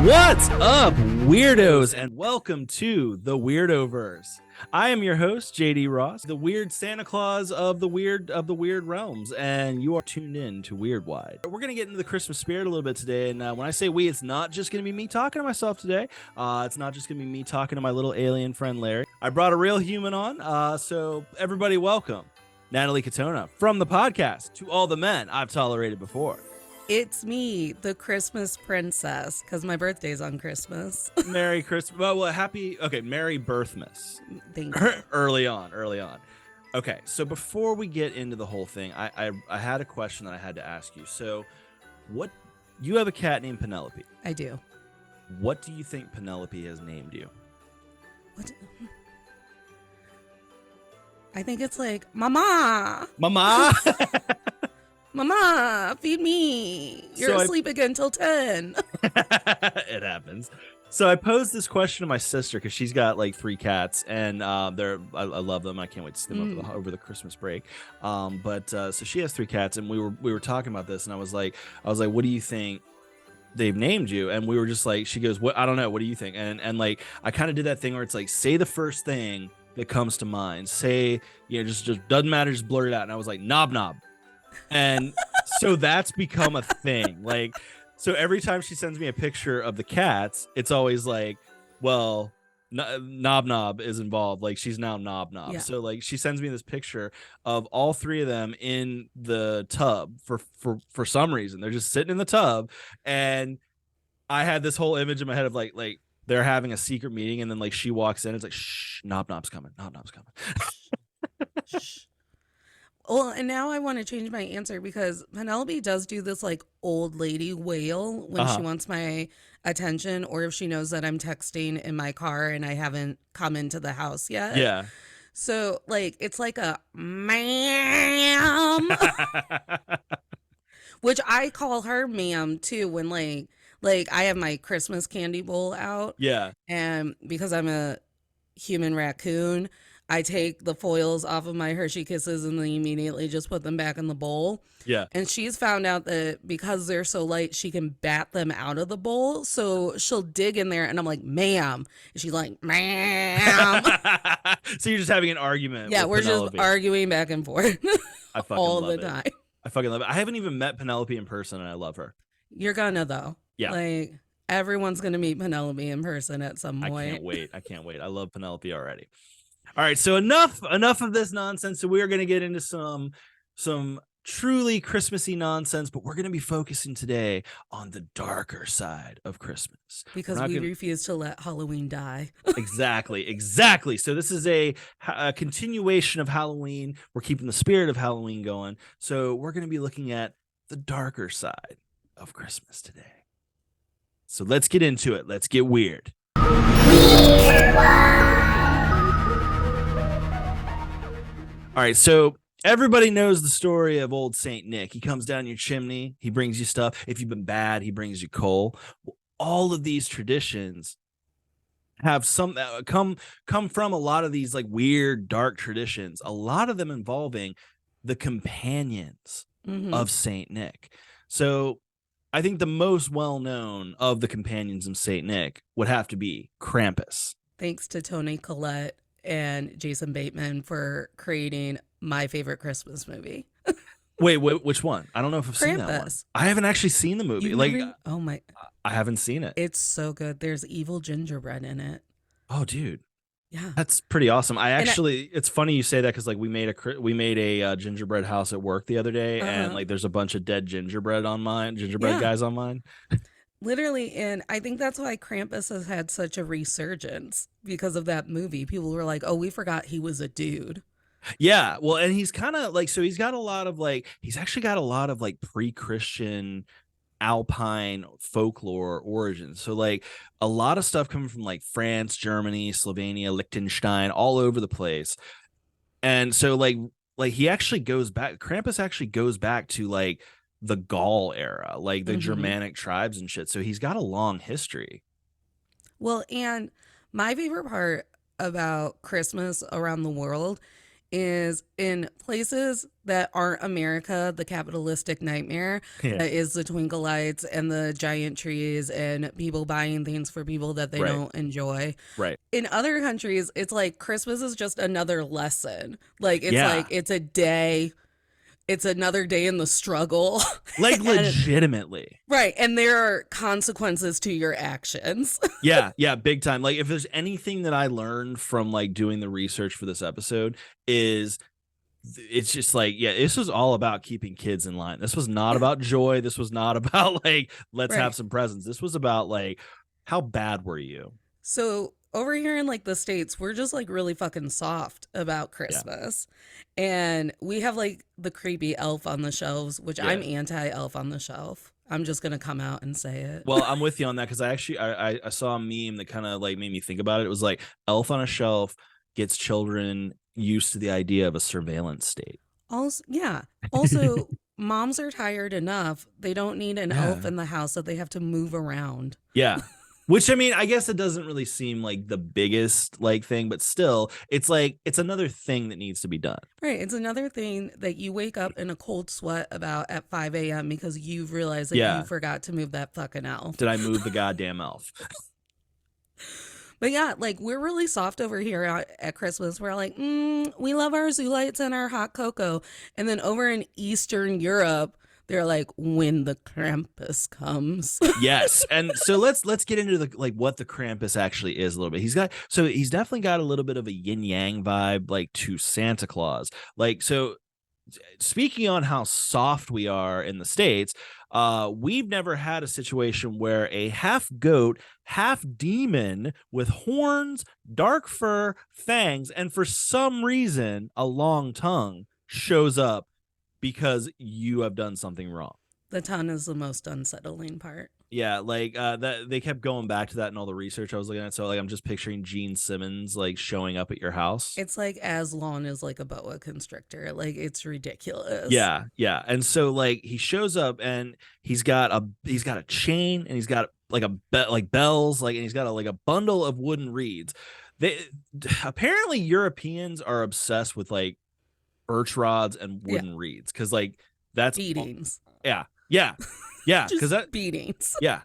What's up, weirdos, and welcome to the Weirdoverse. I am your host, JD Ross, the weird Santa Claus of the weird realms, and you are tuned in to Weirdwide. We're gonna get into the Christmas spirit a little bit today, and when I say we, it's not just gonna be me talking to myself today. It's not just gonna be me talking to my little alien friend Larry. I brought a real human on, so everybody, welcome Natalie Katona from the podcast To All the Men I've Tolerated Before. It's me, the Christmas princess, because my birthday's on Christmas. Merry Christmas. Well, Merry Birthmas. Thank you. Early on. Okay, so before we get into the whole thing, I had a question that I had to ask you. So, you have a cat named Penelope. I do. What do you think Penelope has named you? What? I think it's like, Mama! Mama, feed me. You're asleep again till 10. It happens. So I posed this question to my sister because she's got like 3 cats, and I love them. I can't wait to see them over the Christmas break. So she has 3 cats, and we were talking about this, and I was like, what do you think they've named you? And we were just like, she goes, what? I don't know. What do you think? And like, I kind of did that thing where it's like, say the first thing that comes to mind. Say, just doesn't matter. Just blurt it out. And I was like, Knob. And so that's become a thing. Like, so every time she sends me a picture of the cats, it's always like, well, Knob is involved. Like, she's now Knob. Yeah. So like, she sends me this picture of all 3 of them in the tub for some reason. They're just sitting in the tub, and I had this whole image in my head of like they're having a secret meeting, and then like she walks in, it's like, shh, Knob's coming. Shh. Well, and now I want to change my answer because Penelope does do this like old lady wail when she wants my attention, or if she knows that I'm texting in my car and I haven't come into the house yet. Yeah. So like, it's like a ma'am, which I call her ma'am too when like I have my Christmas candy bowl out. Yeah. And because I'm a human raccoon, I take the foils off of my Hershey Kisses and then immediately just put them back in the bowl. Yeah. And she's found out that because they're so light, she can bat them out of the bowl. So she'll dig in there, and I'm like, ma'am. And she's like, ma'am. So you're just having an argument. Yeah, we're Penelope. just arguing back and forth I fucking all love the time. I fucking love it. I haven't even met Penelope in person, and I love her. You're gonna, though. Yeah. Like, everyone's gonna meet Penelope in person at some point. I can't wait. I love Penelope already. All right, so enough of this nonsense. So we are going to get into some truly Christmassy nonsense, but we're going to be focusing today on the darker side of Christmas. Because we refuse to let Halloween die. Exactly. So this is a continuation of Halloween. We're keeping the spirit of Halloween going. So we're going to be looking at the darker side of Christmas today. So let's get into it. Let's get weird. All right, so everybody knows the story of old Saint Nick. He comes down your chimney. He brings you stuff. If you've been bad, he brings you coal. All of these traditions have some come from a lot of these like weird, dark traditions, a lot of them involving the companions of Saint Nick. So I think the most well-known of the companions of Saint Nick would have to be Krampus. Thanks to Toni Collette and Jason Bateman for creating my favorite Christmas movie. Wait, which one? I don't know if I've seen that one. I haven't actually seen the movie. Oh my! I haven't seen it. It's so good. There's evil gingerbread in it. Oh, dude. Yeah, that's pretty awesome. It's funny you say that because like we made a gingerbread house at work the other day, and like there's a bunch of dead gingerbread guys on mine. Literally, and I think that's why Krampus has had such a resurgence because of that movie. People were like, "Oh, we forgot he was a dude." Yeah, well, and he's kind of like, so he's got a lot of like, he's actually got a lot of like pre-Christian Alpine folklore origins. So like a lot of stuff coming from like France, Germany, Slovenia, Liechtenstein, all over the place. And so like he actually goes back, Krampus actually goes back to like the Gaul era, like the Germanic tribes and shit. So he's got a long history. Well, and my favorite part about Christmas around the world is in places that aren't America, the capitalistic nightmare Yeah. that is the twinkle lights and the giant trees and people buying things for people that they Right. don't enjoy. Right. In other countries, it's like Christmas is just another lesson. Like Yeah. it's a day, it's another day in the struggle. Like And legitimately. right, and there are consequences to your actions. Yeah, yeah, big time. Like if there's anything that I learned from like doing the research for this episode is it's just like, yeah, this was all about keeping kids in line. This was not Yeah, about joy. This was not about like, let's have right. some presents. This was about like, how bad were you? So over here in like the States, we're just like really fucking soft about Yeah. Christmas. And we have like the creepy elf on the shelves, which I'm Yeah. anti elf on the shelf. I'm just gonna come out and say it. Well, I'm with you on that because I actually I saw a meme that kind of like made me think about it. It was like elf on a shelf gets children used to the idea of a surveillance state. Also, yeah. Also, moms are tired enough. They don't need an elf Yeah. in the house that they have to move around. Yeah. Which I mean, I guess it doesn't really seem like the biggest like thing, but still, it's like it's another thing that needs to be done. Right. It's another thing that you wake up in a cold sweat about at 5 a.m. because you've realized that you Yeah. forgot to move that fucking elf. Did I move the goddamn elf? But yeah, like we're really soft over here at Christmas. We're like, we love our zoo lights and our hot cocoa. And then over in Eastern Europe, they're like, when the Krampus comes. Yes. And so let's get into the like what the Krampus actually is a little bit. He's definitely got a little bit of a yin yang vibe like to Santa Claus. Like so speaking on how soft we are in the States, we've never had a situation where a half goat, half demon with horns, dark fur, fangs, and for some reason a long tongue shows up because you have done something wrong. The tongue is the most unsettling part. Yeah, like that they kept going back to that in all the research I was looking at. So like I'm just picturing Gene Simmons like showing up at your house. It's like as long as like a boa constrictor. Like it's ridiculous. Yeah, yeah. And so like he shows up and he's got a chain and he's got like like bells like and he's got like a bundle of wooden reeds. They apparently Europeans are obsessed with like birch rods and Yeah. wooden reeds because like that's Beatings. yeah, yeah, yeah. Because Just that beatings. yeah,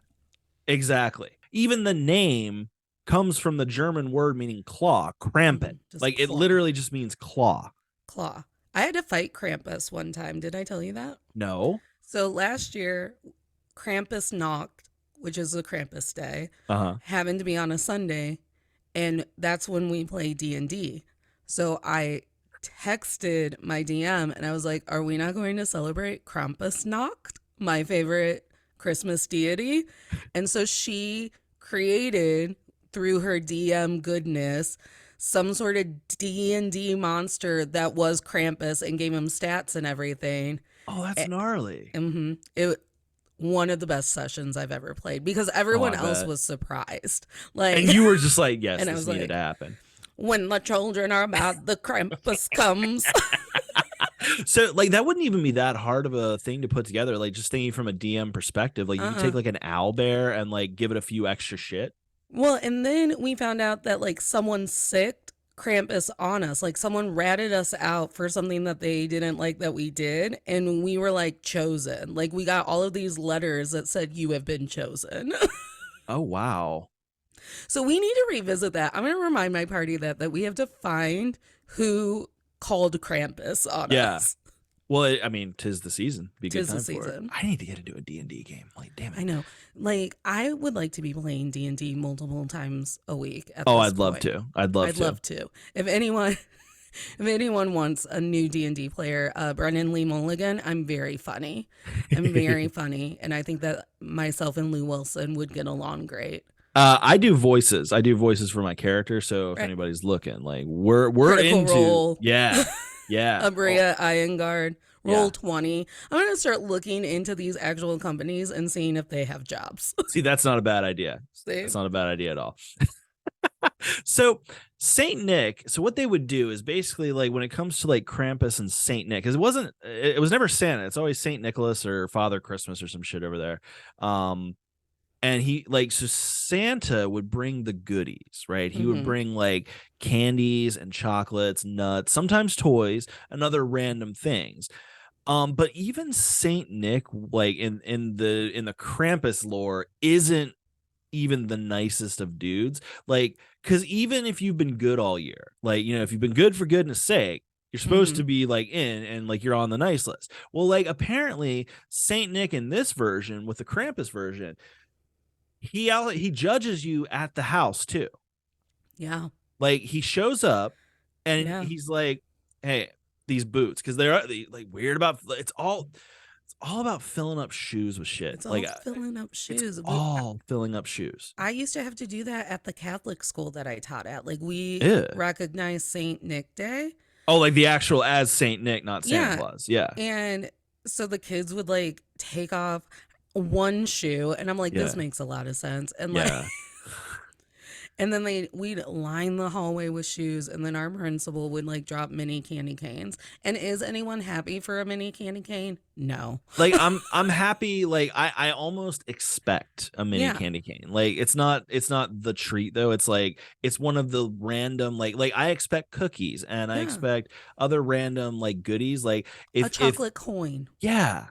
exactly. Even the name comes from the German word meaning claw, Krampet. Just Like it claw. literally just means claw. Claw. I had to fight Krampus one time. Did I tell you that? No. So last year, Krampus knocked, which is the Krampus day, Uh-huh. happened to be on a Sunday, and that's when we play D&D. So I texted my DM and I was like, "Are we not going to celebrate Krampus knocked, my favorite Christmas deity?" And so she created through her DM goodness some sort of D&D monster that was Krampus and gave him stats and everything. Oh, that's gnarly. It one of the best sessions I've ever played because Oh, everyone I else bet. was surprised. Like, And you were just like, yes, and I this was needed like, to happen. when the children are about, the Krampus comes. So like that wouldn't even be that hard of a thing to put together. Like just thinking from a DM perspective, like you could take like an owl bear and like give it a few extra shit. Well, and then we found out that like someone sicked Krampus on us. Like someone ratted us out for something that they didn't like that we did. And we were like chosen. Like we got all of these letters that said, "You have been chosen." Oh wow. So we need to revisit that. I'm going to remind my party that we have to find who called Krampus on Yeah. us. Well, I mean, 'tis the season. Be a good Tis the time for it. season. I need to get into a D&D game. Like, damn it. I know. Like I would like to be playing D&D multiple times a week at Oh, this I'd love point. to. I'd love to. If anyone wants a new D&D player, Brennan Lee Mulligan, I'm very funny. I'm very funny. And I think that myself and Lou Wilson would get along great. I do voices. I do voices for my character. So if Right. anybody's looking, like we're Critical into Role. yeah, yeah. Abria Iyengar, Roll Yeah. 20. I'm going to start looking into these actual companies and seeing if they have jobs. See, that's not a bad idea. See? That's not a bad idea at all. So Saint Nick. So what they would do is basically like when it comes to like Krampus and Saint Nick, because it was never Santa. It's always Saint Nicholas or Father Christmas or some shit over there. And he like, so Santa would bring the goodies, right? He would Mm-hmm. bring like candies and chocolates, nuts, sometimes toys and other random things. But even Saint Nick, like in the Krampus lore, isn't even the nicest of dudes. Like, because even if you've been good all year, like, if you've been good for goodness sake, you're supposed Mm-hmm. to be like in and like you're on the nice list. Well, like apparently Saint Nick in this version with the Krampus version, he judges you at the house too. Yeah. Like he shows up and Yeah. he's like, "Hey, these boots," because they're like weird about it's all about filling up shoes with shit. It's all Like filling up it's shoes. all filling up shoes. I used to have to do that at the Catholic school that I taught at. Like, we Yeah. recognize Saint Nick Day. Oh, like the actual as Saint Nick, not Santa Yeah. Claus. Yeah. And so the kids would like take off one shoe, and I'm like, this Yeah. makes a lot of sense. And like, Yeah. and then we'd line the hallway with shoes, and then our principal would like drop mini candy canes. And is anyone happy for a mini candy cane? No. Like I'm happy. Like I almost expect a mini Yeah. candy cane. Like it's not the treat though. It's like it's one of the random like I expect cookies and I Yeah. expect other random like goodies. Like A if chocolate coin. yeah,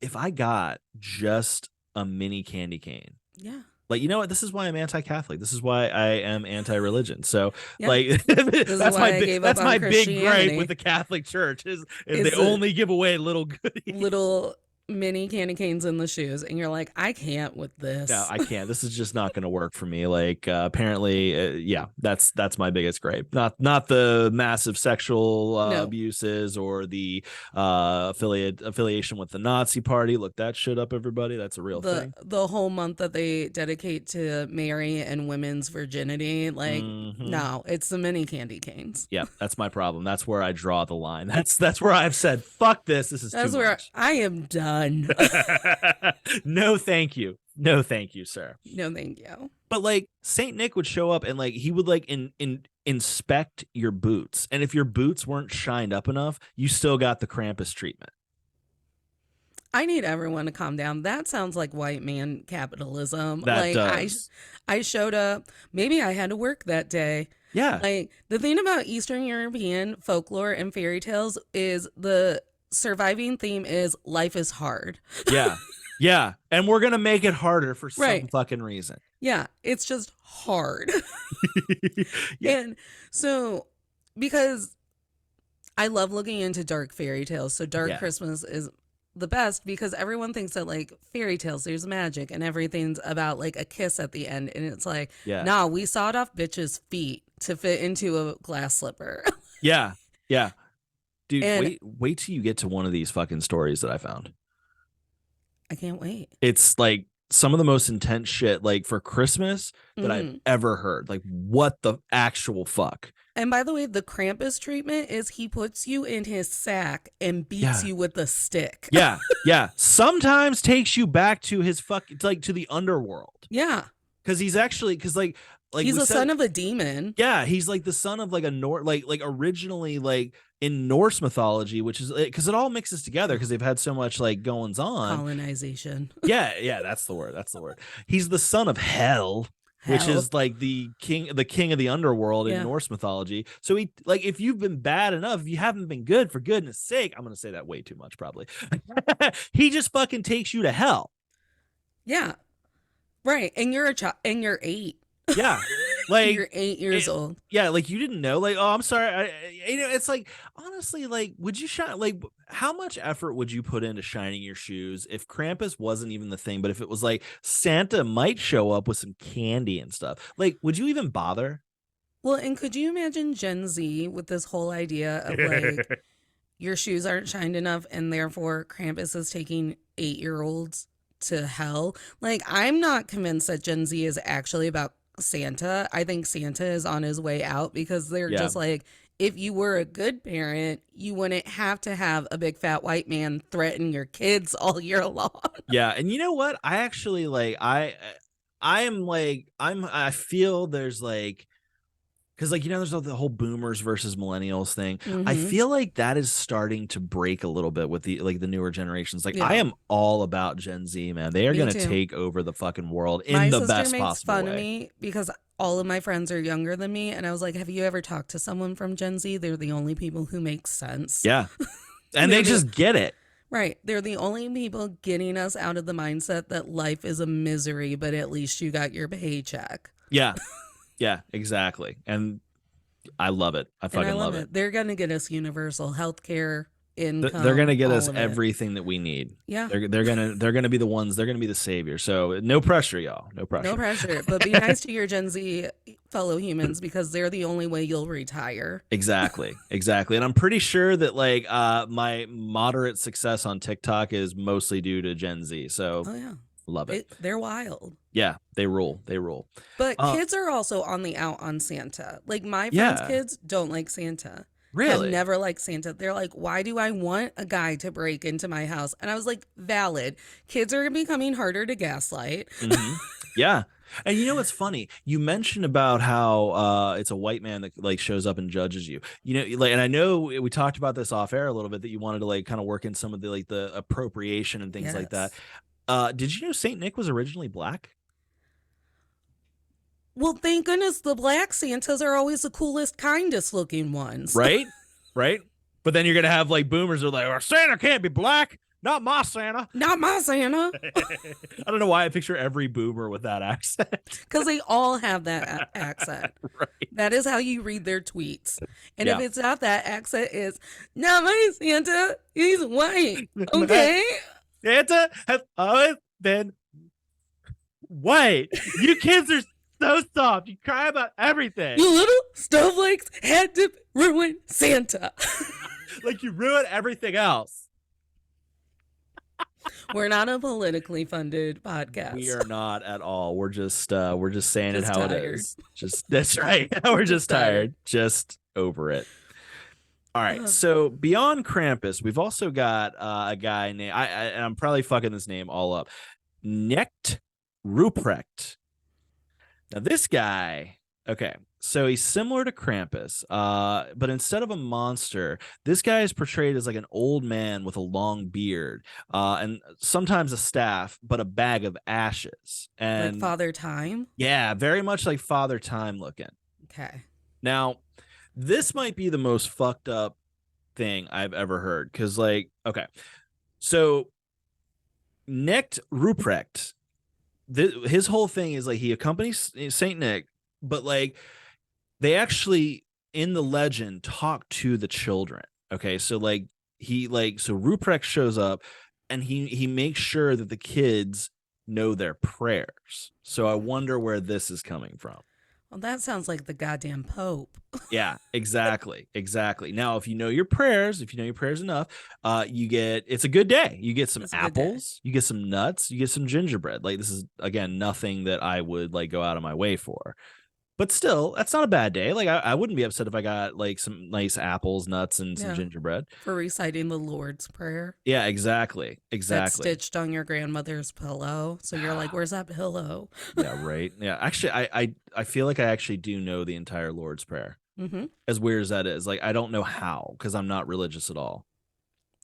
if I got just a mini candy cane. Yeah. Like, you know what? This is why I'm anti-Catholic. This is why I am anti-religion. So, Yeah. like, This is why I gave up that's my on big gripe Christianity. with the Catholic Church is they Is the only give away little goodies. little mini candy canes in the shoes, and you're like, I can't with No, this. I can't. This is just not going to work for me. Like, apparently, yeah, that's my biggest gripe. Not the massive sexual No, abuses or the affiliation with the Nazi Party. Look that shit up, everybody. That's a real thing. the whole month that they dedicate to Mary and women's virginity, like, Hmm. no, it's the mini candy canes. Yeah, that's my problem. That's where I draw the line. That's where I've said, fuck this. This is too That's where much. I am done. No, thank you. No, thank you, sir. No, thank you. But like Saint Nick would show up and like he would like inspect your boots. And if your boots weren't shined up enough, you still got the Krampus treatment. I need everyone to calm down. That sounds like white man capitalism. That Like, does. I showed up. Maybe I had to work that day. Yeah. Like, the thing about Eastern European folklore and fairy tales is the surviving theme is life is hard. Yeah. Yeah. And we're gonna make it harder for some Right. fucking reason. Yeah, it's just hard. Yeah. And so, because I love looking into dark fairy tales, so Dark Yeah. Christmas is the best because everyone thinks that like fairy tales, there's magic and everything's about like a kiss at the end. And it's like, Yeah. nah, we sawed off bitches' feet to fit into a glass slipper. Yeah. Yeah. Dude, And wait till you get to one of these fucking stories that I found. I can't wait. It's like some of the most intense shit like for Christmas that I've Mhm. ever heard. Like what the actual fuck? And by the way, the Krampus treatment is he puts you in his sack and beats Yeah. you with a stick. Yeah. Yeah. Sometimes takes you back to his like to the underworld. Yeah. Cause he's actually like He's we a said, son of a demon. yeah, he's like the son of like a like originally like in Norse mythology, which is because it all mixes together because they've had so much like goings on. Colonization. Yeah, yeah, that's the word. That's the word. He's the son of Hel, which Hell. is like the king of the underworld in Yeah. Norse mythology. So he like if you've been bad enough, if you haven't been good for goodness sake, I'm gonna say that way too much probably. He just fucking takes you to hell. Yeah. Right. And you're a child and you're 8. Yeah. Like You're 8 years it- old. yeah, like you didn't know. Like, oh, I'm sorry. It's like honestly, like, would you shine? Like, how much effort would you put into shining your shoes if Krampus wasn't even the thing? But if it was like Santa might show up with some candy and stuff, like, would you even bother? Well, and could you imagine Gen Z with this whole idea of like your shoes aren't shined enough and therefore Krampus is taking 8-year-olds to hell? Like, I'm not convinced that Gen Z is actually about Santa. I think Santa is on his way out because they're Yeah. just like, if you were a good parent, you wouldn't have to have a big fat white man threaten your kids all year long. Yeah, and you know what? I actually like I am like I feel there's like Because, like, there's the whole boomers versus millennials thing. I Mm-hmm. feel like that is starting to break a little bit with the newer generations. Like, I Yeah, am all about Gen Z, man. They are me going to too. take over the fucking world in My the sister best makes possible fun of way. me because all of my friends are younger than me. And I was like, have you ever talked to someone from Gen Z? They're the only people who make sense. Yeah. And They're they the just get it. right. They're the only people getting us out of the mindset that life is a misery, but at least you got your paycheck. Yeah. Yeah, exactly. And I love it. I And I fucking love love it. it. They're going to get us universal health care, They're gonna income, get all us of it. everything that we need. Yeah. They're gonna be the ones. They're gonna be the savior. So no pressure, y'all. No No pressure. pressure. But be nice to your Gen Z fellow humans because they're the only way you'll retire. Exactly, exactly. And I'm pretty sure that like my moderate success on TikTok is mostly due to Gen Z. So Oh, yeah. love it. They're wild. Yeah, they rule. They rule. But Uh, kids are also on the out on Santa. Like my friends' yeah, kids don't like Santa. Have really. never liked Santa. They're like, why do I want a guy to break into my house? And I was like, valid. Kids are becoming harder to gaslight. Hmm. Yeah. And you know what's funny? You mentioned about how it's a white man that like shows up and judges you. Like, and I know we talked about this off air a little bit that you wanted to like kind of work in some of the like the appropriation and things like that. Yes. Did you know Saint Nick was originally black? Well, thank goodness the black Santas are always the coolest, kindest looking ones. Right? Right? But then you're gonna have like boomers who are like, oh, Santa can't be black. Not my Santa. Not my Santa. I don't know why I picture every boomer with that accent. Because they all have that accent. Right. That is how you read their tweets. And if Yeah. it's not that accent, it's not my Santa. He's white. Okay. Santa has always been white. You kids are so soft. You cry about everything. You little snowflakes had to ruin Santa. Like you ruin everything else. We're not a politically funded podcast. We are not at all. We're just saying it Just how tired. it is. Just that's right. We're just tired. Just over it. All right. So beyond Krampus, we've also got a guy named and I'm probably fucking this name all up. Necht Ruprecht. Now this guy, okay, so he's similar to Krampus, but instead of a monster, this guy is portrayed as like an old man with a long beard, and sometimes a staff, but a bag of ashes. And like Father Time. yeah, very much like Father Time looking. Okay. Now, this might be the most fucked up thing I've ever heard, because like, okay, so Necht Ruprecht, his whole thing is like he accompanies Saint Nick, but like they actually in the legend talk to the children. Okay, so like so Ruprecht shows up and he makes sure that the kids know their prayers. So I wonder where this is coming from. Well, that sounds like the goddamn Pope. Yeah, exactly. Now, if you know your prayers enough, it's a good day. You get some apples, you get some nuts, you get some gingerbread. Like this is again nothing that I would like go out of my way for. But still, that's not a bad day. Like I wouldn't be upset if I got like some nice apples, nuts, and some gingerbread. For reciting the Lord's Prayer. Yeah, exactly. That's stitched on your grandmother's pillow. So you're like, where's that pillow? Yeah, right. Yeah. Actually, I feel like I actually do know the entire Lord's Prayer. Mm-hmm. As weird as that is. Like I don't know how, because I'm not religious at all.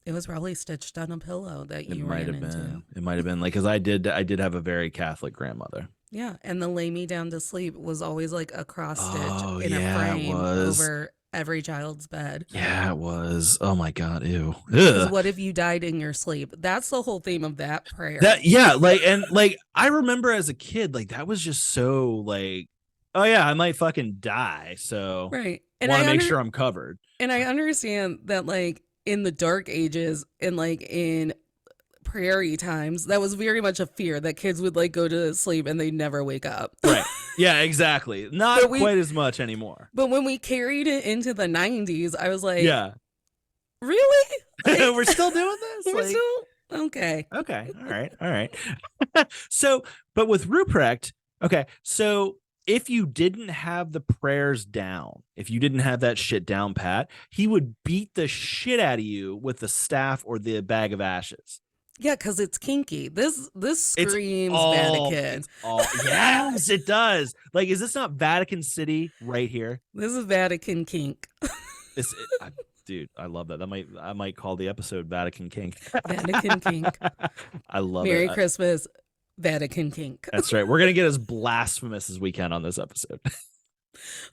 It was probably stitched on a pillow that you might ran have into. been. It might have been like because I did have a very Catholic grandmother. Yeah, and the lay me down to sleep was always like a cross stitch in a yeah, frame over every child's bed. Yeah, it was. Oh my god, ew. Because what if you died in your sleep? That's the whole theme of that prayer. Like I remember as a kid, like that was just so like, oh yeah, I might fucking die, so right. And I want to make sure I'm covered. And I understand that like in the dark ages and like in prairie times, that was very much a fear that kids would like go to sleep and they never wake up. Right. Yeah, exactly. Not quite as much anymore. But when we carried it into the 90s, I was like, yeah. Really? Like, we're still doing this? We're still okay. Okay. All right. So, but with Ruprecht, okay, so if you didn't have the prayers down, if you didn't have that shit down pat, he would beat the shit out of you with the staff or the bag of ashes. Yeah, because it's kinky. This It's screams all, Vatican. it's all, yes, it does. Like, is this not Vatican City right here? This is Vatican kink. Dude, I love that. I might call the episode Vatican Kink. Vatican kink. I love it. Merry Christmas, Vatican kink. That's right. We're gonna get as blasphemous as we can on this episode.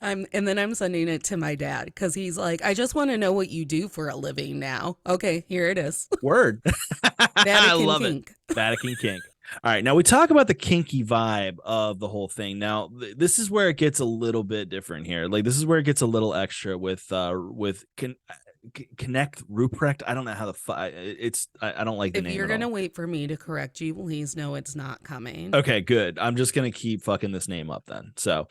And then I'm sending it to my dad because he's like, I just want to know what you do for a living now. Okay, here it is. Word. I Vatican love kink. it. Vatican Kink. All right, now we talk about the kinky vibe of the whole thing. Now, this is where it gets a little bit different here. Like, this is where it gets a little extra with Connect Ruprecht. I don't know how I don't like the If name you're at gonna all. wait for me to correct you, please know it's not coming. Okay, good. I'm just gonna keep fucking this name up then. So,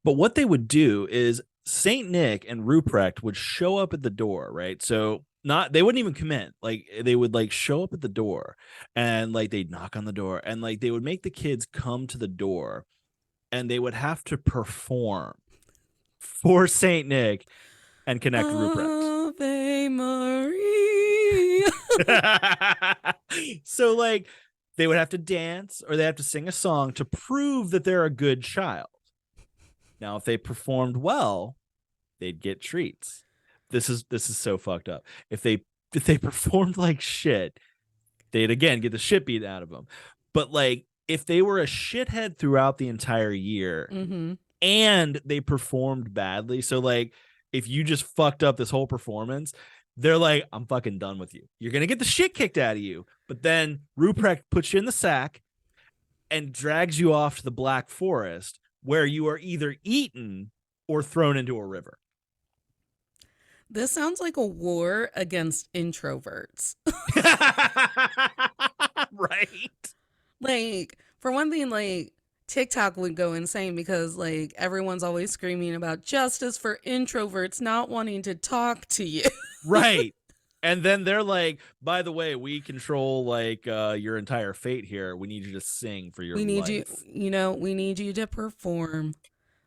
but what they would do is Saint Nick and Ruprecht would show up at the door, right? So not they wouldn't even come in. Like they would like show up at the door and like they'd knock on the door and like they would make the kids come to the door and they would have to perform for Saint Nick and Connect Ruprecht. Ave Maria. So like they would have to dance or they have to sing a song to prove that they're a good child. Now, if they performed well, they'd get treats. This is so fucked up. If they performed like shit, they'd again get the shit beat out of them. But like if they were a shithead throughout the entire year Mm-hmm. and they performed badly, so like if you just fucked up this whole performance, they're like, I'm fucking done with you. You're gonna get the shit kicked out of you. But then Ruprecht puts you in the sack and drags you off to the Black Forest, where you are either eaten or thrown into a river. This sounds like a war against introverts. Right? Like, for one thing, like, TikTok would go insane because, like, everyone's always screaming about justice for introverts not wanting to talk to you. Right. And then they're like, by the way, we control like your entire fate here. We need you to sing for your We need life. we need you to perform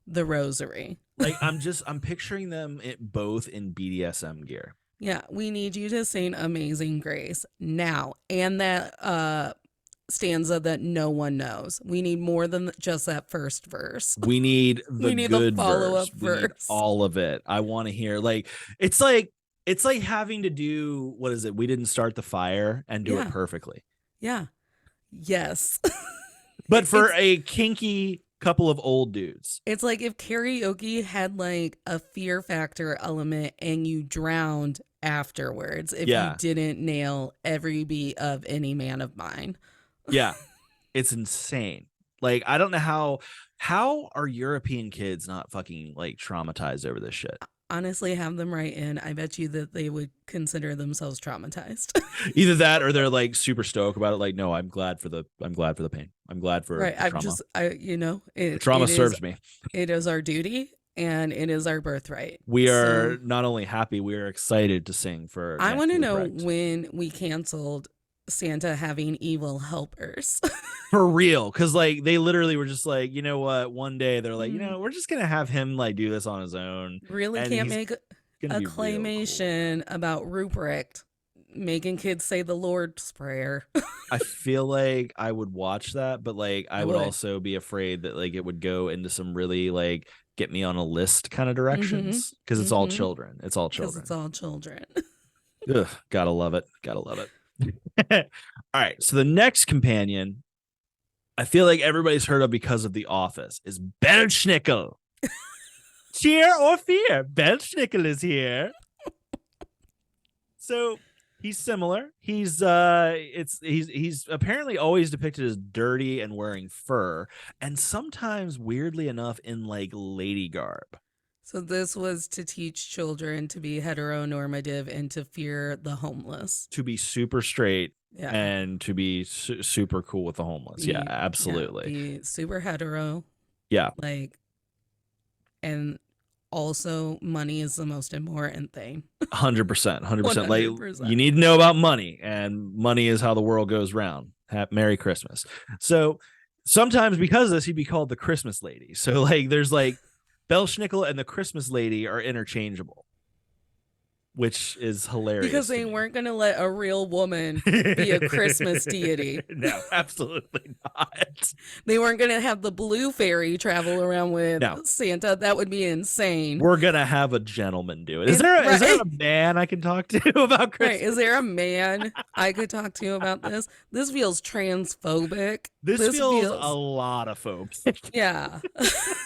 the rosary. Like I'm picturing them both in BDSM gear. Yeah, we need you to sing Amazing Grace now. And that stanza that no one knows. We need more than just that first verse. We need the We need the good follow-up verse. We need verse. all of it. I want to hear like it's like having to do what is it? We didn't start the fire and do Yeah. it perfectly. Yeah. Yes. But for a kinky couple of old dudes. It's like if karaoke had like a fear factor element and you drowned afterwards if Yeah. you didn't nail every beat of Any Man of Mine. Yeah. It's insane. Like I don't know how are European kids not fucking like traumatized over this shit? Honestly, have them write in. I bet you that they would consider themselves traumatized. Either that or they're like super stoked about it. Like, no, I'm glad for the pain. I'm glad for Right. the trauma. The Trauma serves me. It is our duty and it is our birthright. We are So, not only happy, we are excited to sing for. I want to know Ruprecht. when we canceled Santa having evil helpers. For real, because like they literally were just like, you know what? One day they're like, Mhm. we're just gonna have him like do this on his own. Really And can't he's make a gonna be real claymation about Ruprecht making kids say the Lord's Prayer. cool. I feel like I would watch that, but like I would would. also be afraid that like it would go into some really like get me on a list kind of directions because it's all Mhm. children. It's all Because children. it's all children. Ugh, gotta love it. Gotta love it. All right. So the next companion, I feel like everybody's heard of because of The Office, is Belsnickel. Cheer or fear, Belsnickel is here. So he's similar. He's apparently always depicted as dirty and wearing fur, and sometimes weirdly enough in like lady garb. So this was to teach children to be heteronormative and to fear the homeless. To be super straight Yeah. and to be super cool with the homeless. Yeah, absolutely. Be super hetero. Yeah. Like, and also money is the most important thing. 100%. 100%. Like 100%. you need to know about money, and money is how the world goes round. Merry Christmas. So sometimes because of this, he'd be called the Christmas lady. So like there's like Belsnickel and the Christmas lady are interchangeable. which is hilarious because to they me. weren't going to let a real woman be a Christmas deity. No, absolutely not. They weren't going to have the blue fairy travel around with No, Santa. That would be insane. we're gonna have a gentleman do it. Is there Right, a man I can talk to about right. Christmas? Is there a man I could talk to about this? This feels transphobic. This This feels a feels, lot of phobic. yeah,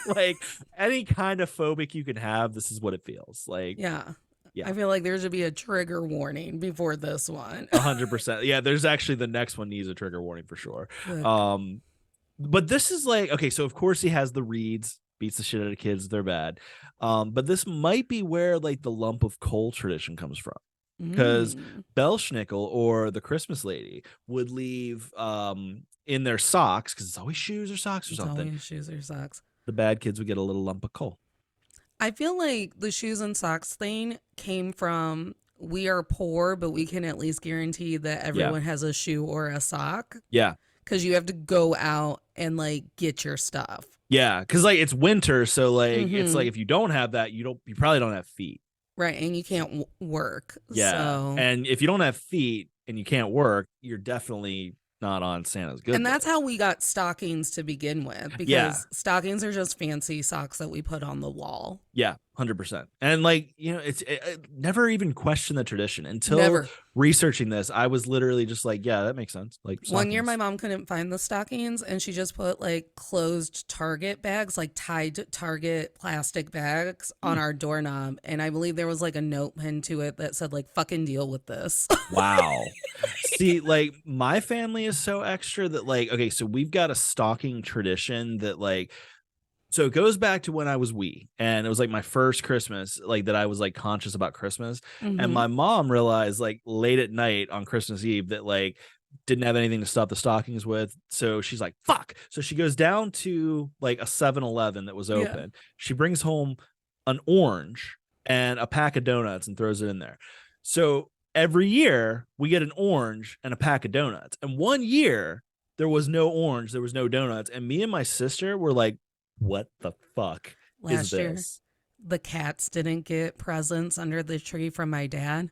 Like any kind of phobic you can have, this is what it feels like. yeah. Yeah, I feel like there should be a trigger warning before this one. 100%. Yeah, there's actually the next one needs a trigger warning for sure. Good. But this is like, okay, so of course he has the reeds, beats the shit out of kids, they're bad. But this might be where like the lump of coal tradition comes from. Because Mm. Belsnickel or the Christmas lady would leave in their socks, because it's always shoes or socks or It's something. always shoes or socks. The bad kids would get a little lump of coal. I feel like the shoes and socks thing came from we are poor, but we can at least guarantee that everyone has a shoe or a sock Yeah. because you have to go out and like get your stuff. Yeah. Because like it's winter. So like it's like Mhm. if you don't have that, you probably don't have feet. Right. And you can't work. Yeah. So, And if you don't have feet and you can't work, you're definitely not on Santa's good and that's list. how we got stockings to begin with because Yeah. stockings are just fancy socks that we put on the wall. Yeah, 100%. And like, never even question the tradition until Never. researching this. I was literally just like, yeah, that makes sense. Like One year, my stockings. mom couldn't find the stockings, and she just put like closed Target bags, like tied Target plastic bags on our doorknob. And I believe there was like a note pinned to it that said, like, fucking deal with this. Wow. See, like my family is so extra that like, okay, so we've got a stocking tradition that like, so it goes back to when I was wee, and it was like my first Christmas, like that I was like conscious about Christmas. And Mhm. my mom realized like late at night on Christmas Eve that like didn't have anything to stuff the stockings with. So she's like, fuck. So she goes down to like a 7-Eleven that was Yeah. open. She brings home an orange and a pack of donuts and throws it in there. So every year we get an orange and a pack of donuts. And one year there was no orange, there was no donuts. And me and my sister were like, what the fuck is Last year, this? the cats didn't get presents under the tree from my dad.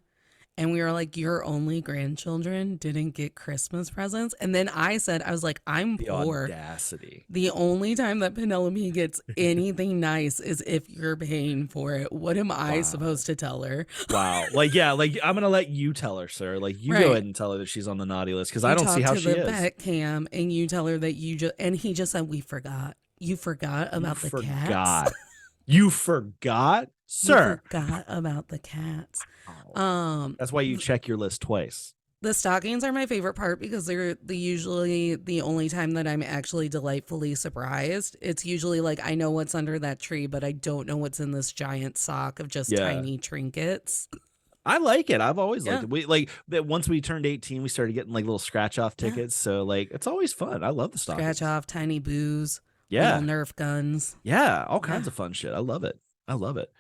And we were like, your only grandchildren didn't get Christmas presents. And then I said, I was like, I'm The poor. audacity. The only time that Penelope gets anything nice is if you're paying for it. What am I Wow. supposed to tell her? Wow. Like, yeah, like I'm gonna let you tell her, sir. Like you go Right. ahead and tell her that she's on the naughty list because I You don't see talk how to she the is. vet cam and you tell her that you just, and he just said, we forgot. You forgot about the cats. Forgot. You forgot, You sir. forgot about the cats. Oh, that's why you check your list twice. The stockings are my favorite part because they're usually the only time that I'm actually delightfully surprised. It's usually like I know what's under that tree, but I don't know what's in this giant sock of just Yeah. tiny trinkets. I like it. I've always liked Yeah. it. We like that once we turned 18, we started getting like little scratch off Yeah. tickets. So like it's always fun. I love the stockings. Scratch off, tiny booze, Yeah. little Nerf guns. Yeah. All kinds of fun shit. I love it. I love it.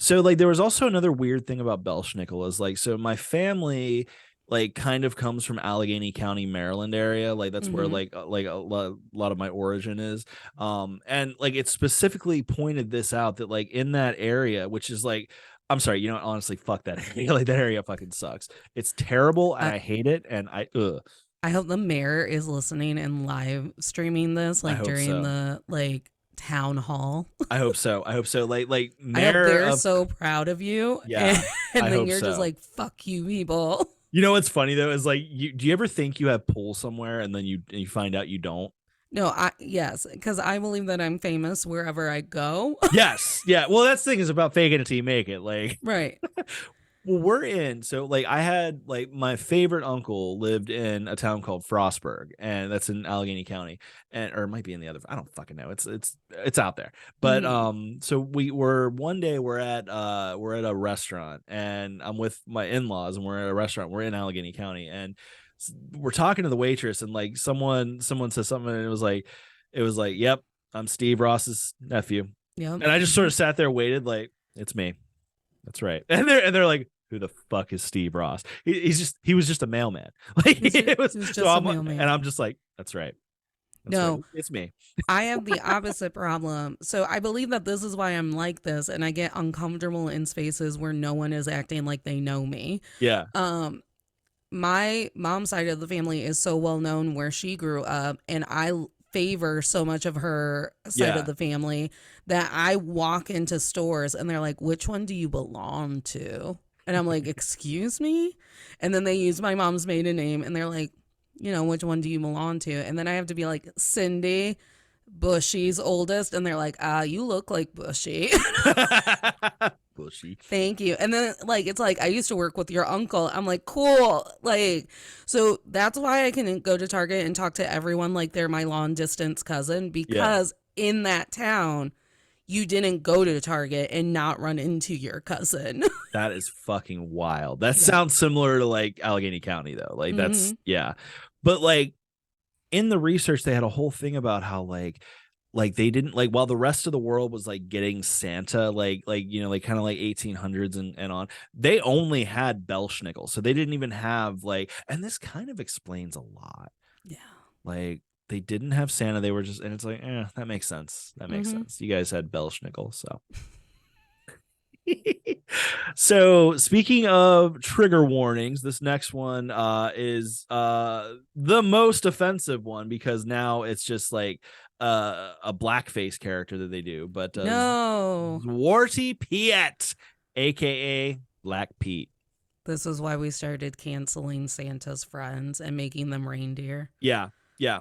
So like there was also another weird thing about Belsnickel is like, so my family like kind of comes from Allegheny County, Maryland area. Like that's where Mhm. like a lot of my origin is. And like it specifically pointed this out that like in that area, which is like, I'm sorry, honestly, fuck that area. Like that area fucking sucks. It's terrible and I hate it. And I hope the mayor is listening and live streaming this I like hope during so. the like town hall. I hope so. I hope so. Like I hope mayor they're of, so proud of you. Yeah, And I then hope you're just so. like, fuck you people. You know what's funny though is like do you ever think you have pull somewhere and then you find out you don't? No, yes, because I believe that I'm famous wherever I go. Yes. Yeah. Well, that's the thing is about faking it till you make it. Like, Right. well, we're in. So like I had like my favorite uncle lived in a town called Frostburg, and that's in Allegheny County, and or it might be in the other. I don't fucking know. It's out there. But so one day we're at a restaurant, and I'm with my in-laws, and we're at a restaurant. We're in Allegheny County, and we're talking to the waitress, and like someone says something, and it was like, yep, I'm Steve Ross's nephew. Yep. And I just sort of sat there, waited, like, it's me. That's right. And they're like, who the fuck is Steve Ross? He was just a mailman. Like He was just a mailman. and I'm just like, that's right. That's right. No, It's me. I have the opposite problem. So I believe that this is why I'm like this, and I get uncomfortable in spaces where no one is acting like they know me. Yeah. Um, my mom's side of the family is so well known where she grew up, and favor so much of her side of Yeah. the family that I walk into stores and they're like, "Which one do you belong to?" And I'm like, "Excuse me?" And then they use my mom's maiden name and they're like, "Which one do you belong to?" And then I have to be like, "Cindy, Bushy's oldest," and they're like, "You look like Bushy." Bushy. Thank you. And then like it's like I used to work with your uncle. I'm like, cool. Like, so that's why I can go to Target and talk to everyone like they're my long distance cousin, Yeah. because in that town you didn't go to Target and not run into your cousin. That is fucking wild. That Yeah. sounds similar to like Allegheny County though. Like Hmm. that's yeah. But like in the research they had a whole thing about how like they didn't like while the rest of the world was like getting Santa like kind of like 1800s and on, they only had Belsnickel. So they didn't even have like, and this kind of explains a lot. Yeah. Like they didn't have Santa, they were just, and it's like, that makes sense. That makes Hmm. sense. You guys had Belsnickel, so so speaking of trigger warnings, this next one is the most offensive one because now it's just like a blackface character that they do, but No. Zwarty Piet, aka Black Pete. This is why we started canceling Santa's friends and making them reindeer. Yeah, yeah. Yeah.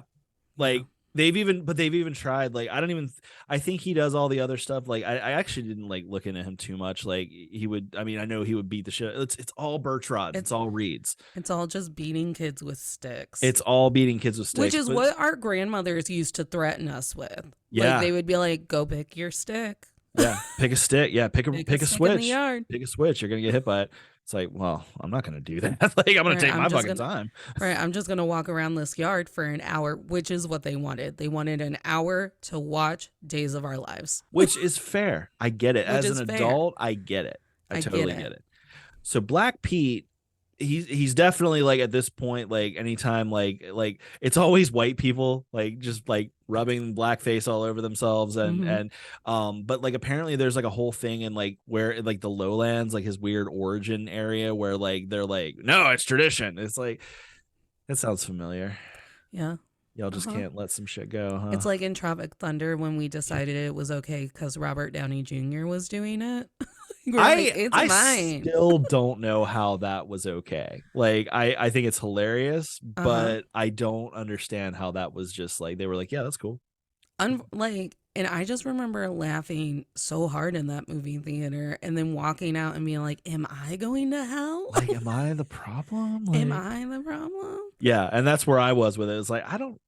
Like they've even tried, like I think he does all the other stuff. Like I actually didn't like look into him too much. Like he would, I mean, I know he would beat the shit. It's all birch rods, it's It's all reeds, it's all just beating kids with sticks. it's all beating kids with Which sticks. is But what our grandmothers used to threaten us with. Like yeah, they would be like, "Go pick your stick. yeah, pick a stick. Yeah, pick a Pick a pick a stick in the switch. yard." Pick a switch. You're gonna get hit by it. It's like, well, I'm not gonna do that. Like I'm gonna Right, take my fucking time. I'm just gonna walk around this yard for an hour, which is what they wanted. They wanted an hour to watch Days of Our Lives, Which is fair. I get it. which As an is fair. adult, I get it. I I get totally it. get it. So Black Pete, he's definitely like at this point, like anytime like it's always white people like just like rubbing blackface all over themselves Hmm. and but like apparently there's like a whole thing in like where like the lowlands, like his weird origin area where like they're like, no, it's tradition. It's like that sounds familiar. Yeah. Y'all Uh just huh. can't let some shit go, huh? It's like in Tropic Thunder when we Yeah. decided it was okay because Robert Downey Jr. was doing it. We're like, I it's I mine. still don't know how that was okay. Like I think it's hilarious, Uh huh. but I don't understand how that was just like they were like, yeah, that's cool. And I just remember laughing so hard in that movie theater and then walking out and being like, am I going to hell? Like, am I the problem? Am Like, I the problem? yeah, and that's where I was with it. It's like I don't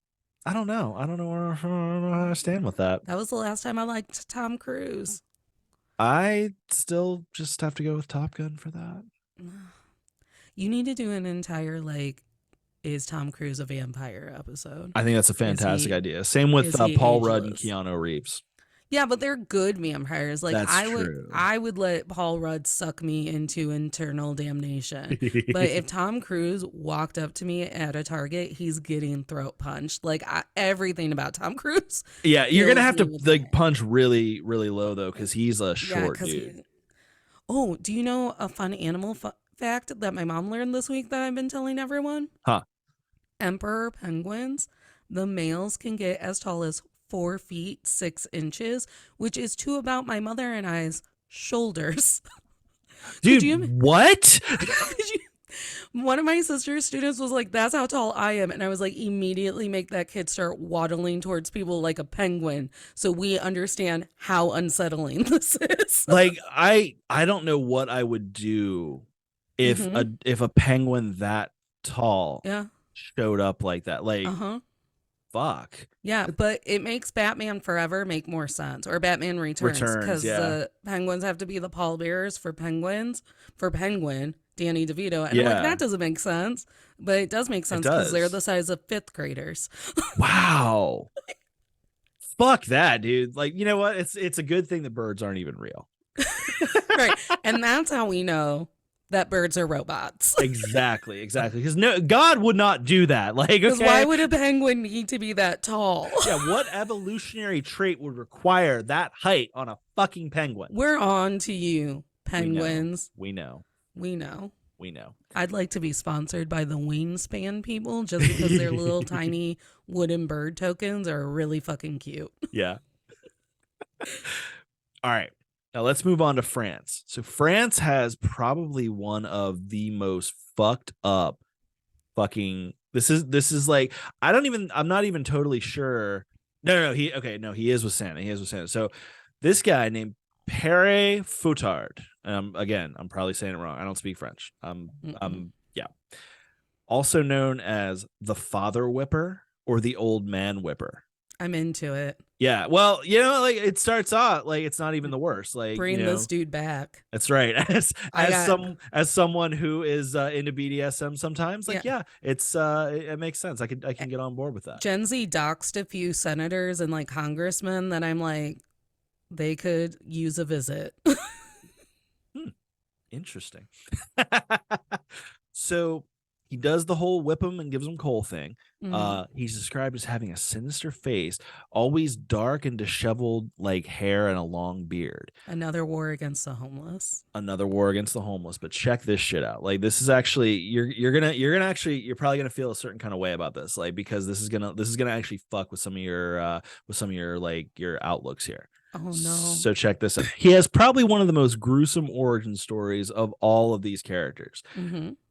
know. I don't know where I don't know how I stand with that. That was the last time I liked Tom Cruise. I still just have to go with Top Gun for that. You need to do an entire, like, is Tom Cruise a vampire episode? I think that's a Is fantastic he idea. Same with is he Paul Rudd and ageless? Keanu Reeves. Yeah, but they're good vampires. Like That's true. I would let Paul Rudd suck me into eternal damnation. But if Tom Cruise walked up to me at a Target, he's getting throat punched. Like everything about Tom Cruise Yeah, you're gonna fills have me to with like horror. punch really, really low though, because he's a Yeah, short because dude. he. Oh, do you know a fun animal fact that my mom learned this week that I've been telling everyone? Huh. Emperor penguins, the males can get as tall as 4 feet 6 inches, which is to about my mother and I's shoulders. Could Dude, you? what? Could you? One of my sister's students was like, "That's how tall I am," and I was like, "Immediately make that kid start waddling towards people like a penguin, so we understand how unsettling this is." Like I don't know what I would do Hmm. if a penguin that tall Yeah. showed up like that. Uh Like huh. fuck. Yeah, but it makes Batman Forever make more sense, or Batman Returns, Returns, because yeah. the penguins have to be the pallbearers for penguins, for Penguin, Danny DeVito. And I'm like, Yeah, that doesn't make sense. But it does make it sense because they're the does. size of fifth graders. Wow. Fuck that, dude. Like, you know what? It's a good thing the birds aren't even real. Right. And that's how we know that birds are robots. Exactly. Because no, God would not do that. Like, Because why okay, would a penguin need to be that tall? yeah, what evolutionary trait would require that height on a fucking penguin? We're on to you, We know. penguins. We know. We know. We know. I'd like to be sponsored by the Wingspan people just because their little tiny wooden bird tokens are really fucking cute. Yeah. All right. Now let's move on to France. So France has probably one of the most fucked up fucking this is like I'm not even totally sure. No, he is with Santa. He is with Santa. So this guy named Pere Fouettard. Again, I'm probably saying it wrong. I don't speak French. Yeah. Also known as the father whipper or the old man whipper. I'm into it. Yeah, well, like it starts off like it's not even the worst. Like, bring this dude back. That's right. As someone who is into BDSM sometimes, like it makes sense. I can get on board with that. Gen Z doxed a few senators and like congressmen that I'm like, they could use a visit. Interesting. So he does the whole whip him and gives him coal thing. He's described as having a sinister face, always dark and disheveled like hair and a long beard. Another war against the homeless. But check this shit out. Like, this is actually you're probably gonna feel a certain kind of way about this, like, because this is gonna actually fuck with some of your like your outlooks here. Oh no. So check this out. He has probably one of the most gruesome origin stories of all of these characters.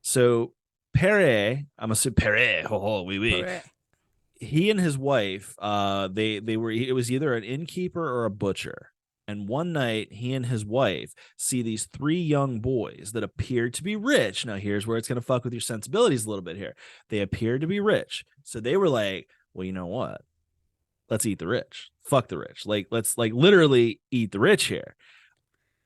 So Pere, I'm assuming Pere, Pere. He and his wife, it was either an innkeeper or a butcher. And one night, he and his wife see these 3 young boys that appeared to be rich. Now, here's where it's going to fuck with your sensibilities a little bit here. They appeared to be rich. So they were like, well, you know what? Let's eat the rich. Fuck the rich. Like, let's like literally eat the rich here.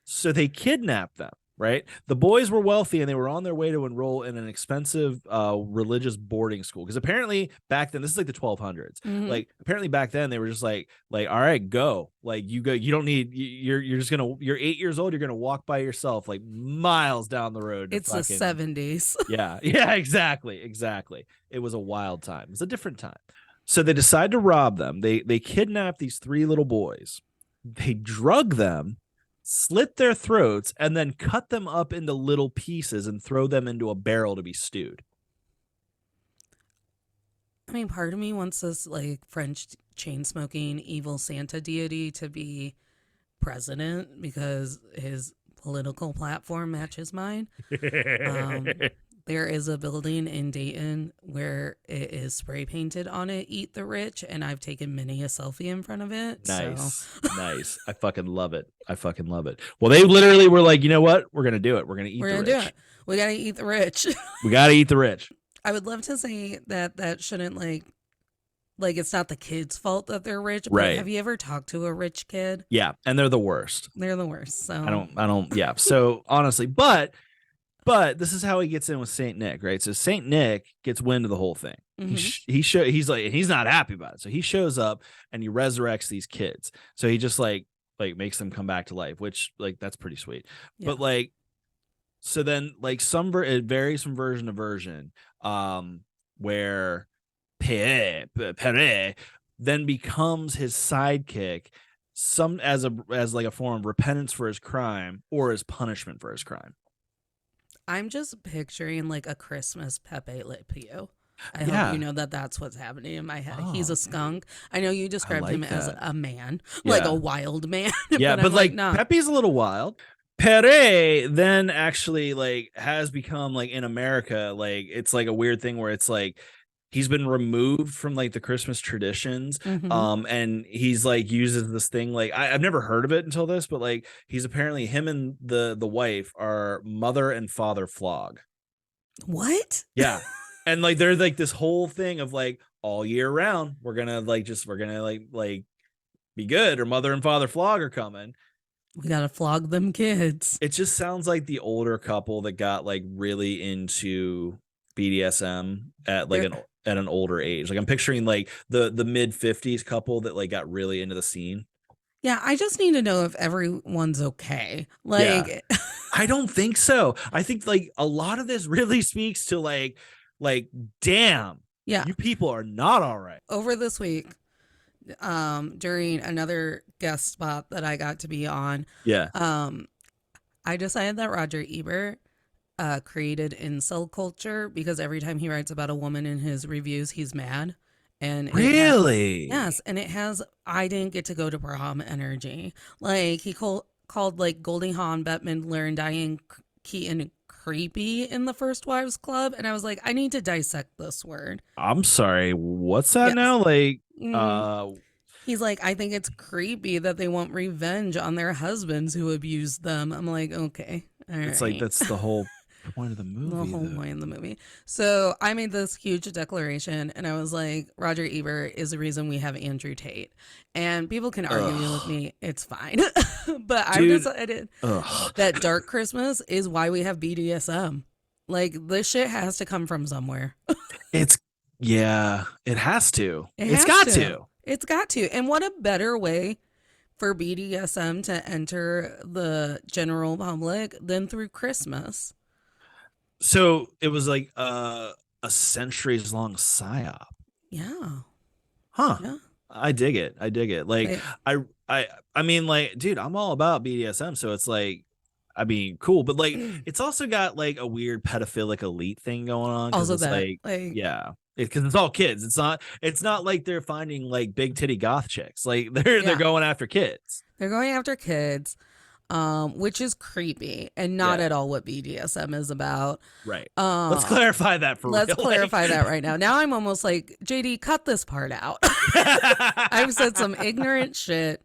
So they kidnapped them. Right. The boys were wealthy and they were on their way to enroll in an expensive religious boarding school. Because apparently back then, this is like the 1200s. Like, apparently back then they were just like, all right, go. Like, you go. You don't need. You're 8 years old. You're gonna walk by yourself like miles down the road. It's the 70s. Yeah. Exactly. It was a wild time. It was a different time. So they decide to rob them. They kidnap these 3 little boys. They drug them, slit their throats, and then cut them up into little pieces and throw them into a barrel to be stewed. I mean, part of me wants this like French chain-smoking evil Santa deity to be president because his political platform matches mine. There is a building in Dayton where it is spray painted on it, "Eat the Rich," and I've taken many a selfie in front of it. Nice. Nice. I fucking love it. Well, they literally were like, you know what? We're going to do it. We're going to eat the rich. Do it. We got to eat the rich. We got to eat the rich. I would love to say that shouldn't like it's not the kid's fault that they're rich. But right. Have you ever talked to a rich kid? Yeah. And they're the worst. So I don't. Yeah. So honestly, But this is how he gets in with Saint Nick, right? So Saint Nick gets wind of the whole thing. He's like, he's not happy about it. So he shows up and he resurrects these kids. So he just like makes them come back to life, which like that's pretty sweet. Yeah. But like, so then like it varies from version to version, where Pere then becomes his sidekick, as like a form of repentance for his crime or as punishment for his crime. I'm just picturing like a Christmas Pepe Le Pew. I hope you know that's what's happening in my head. He's a skunk. I know you described him as a man, like a wild man. Yeah, but like nah. Pepe's a little wild. Pere then actually like has become like in America, like it's like a weird thing where it's like he's been removed from like the Christmas traditions. And he's like uses this thing like I've never heard of it until this, but like he's apparently him and the wife are mother and father flog. What? Yeah. And like there's like this whole thing of like all year round we're gonna be good, or mother and father flog are coming. We gotta flog them kids. It just sounds like the older couple that got like really into BDSM at like at an older age. Like I'm picturing like the mid 50s couple that like got really into the scene. Yeah, I just need to know if everyone's okay. Like, yeah. I don't think so. I think like a lot of this really speaks to like damn, Yeah. you people are not all right. Over this week, during another guest spot that I got to be on, Yeah. um, I decided that Roger Ebert created incel culture because every time he writes about a woman in his reviews, he's mad. And Really? yes, and it has I didn't get to go to prom energy. Like he called like Goldie Hawn, Bette Midler, and Diane Keaton creepy in the First Wives Club, and I was like, I need to dissect this word. I'm sorry. What's that Yes. now? Like, Mhm. He's like, I think it's creepy that they want revenge on their husbands who abused them. I'm like, okay, all it's like right. that's the whole point of the The movie, whole though. point in the movie. So I made this huge declaration and I was like, Roger Ebert is the reason we have Andrew Tate. And people can argue with Ugh, me. It's fine. But I've dude. decided Ugh. that Dark Christmas is why we have BDSM. Like this shit has to come from somewhere. It's yeah. It has to. It It's has got to. to. It's got to. And what a better way for BDSM to enter the general public than through Christmas. So it was like a centuries long psyop. Yeah. Huh. Yeah. I dig it. I dig it. Like Like, I I mean like dude, I'm all about BDSM, so it's like I mean, cool, but like it's also got like a weird pedophilic elite thing going on because also it's that. like Like, yeah, because it's all kids. It's not like they're finding like big titty goth chicks. Like they're yeah. going after kids. They're going after kids, which is creepy and not Yeah, at all what BDSM is about. right. Let's Uh, clarify that for let's real. clarify that right now. Now I'm almost like, JD, cut this part out. I've said some ignorant shit.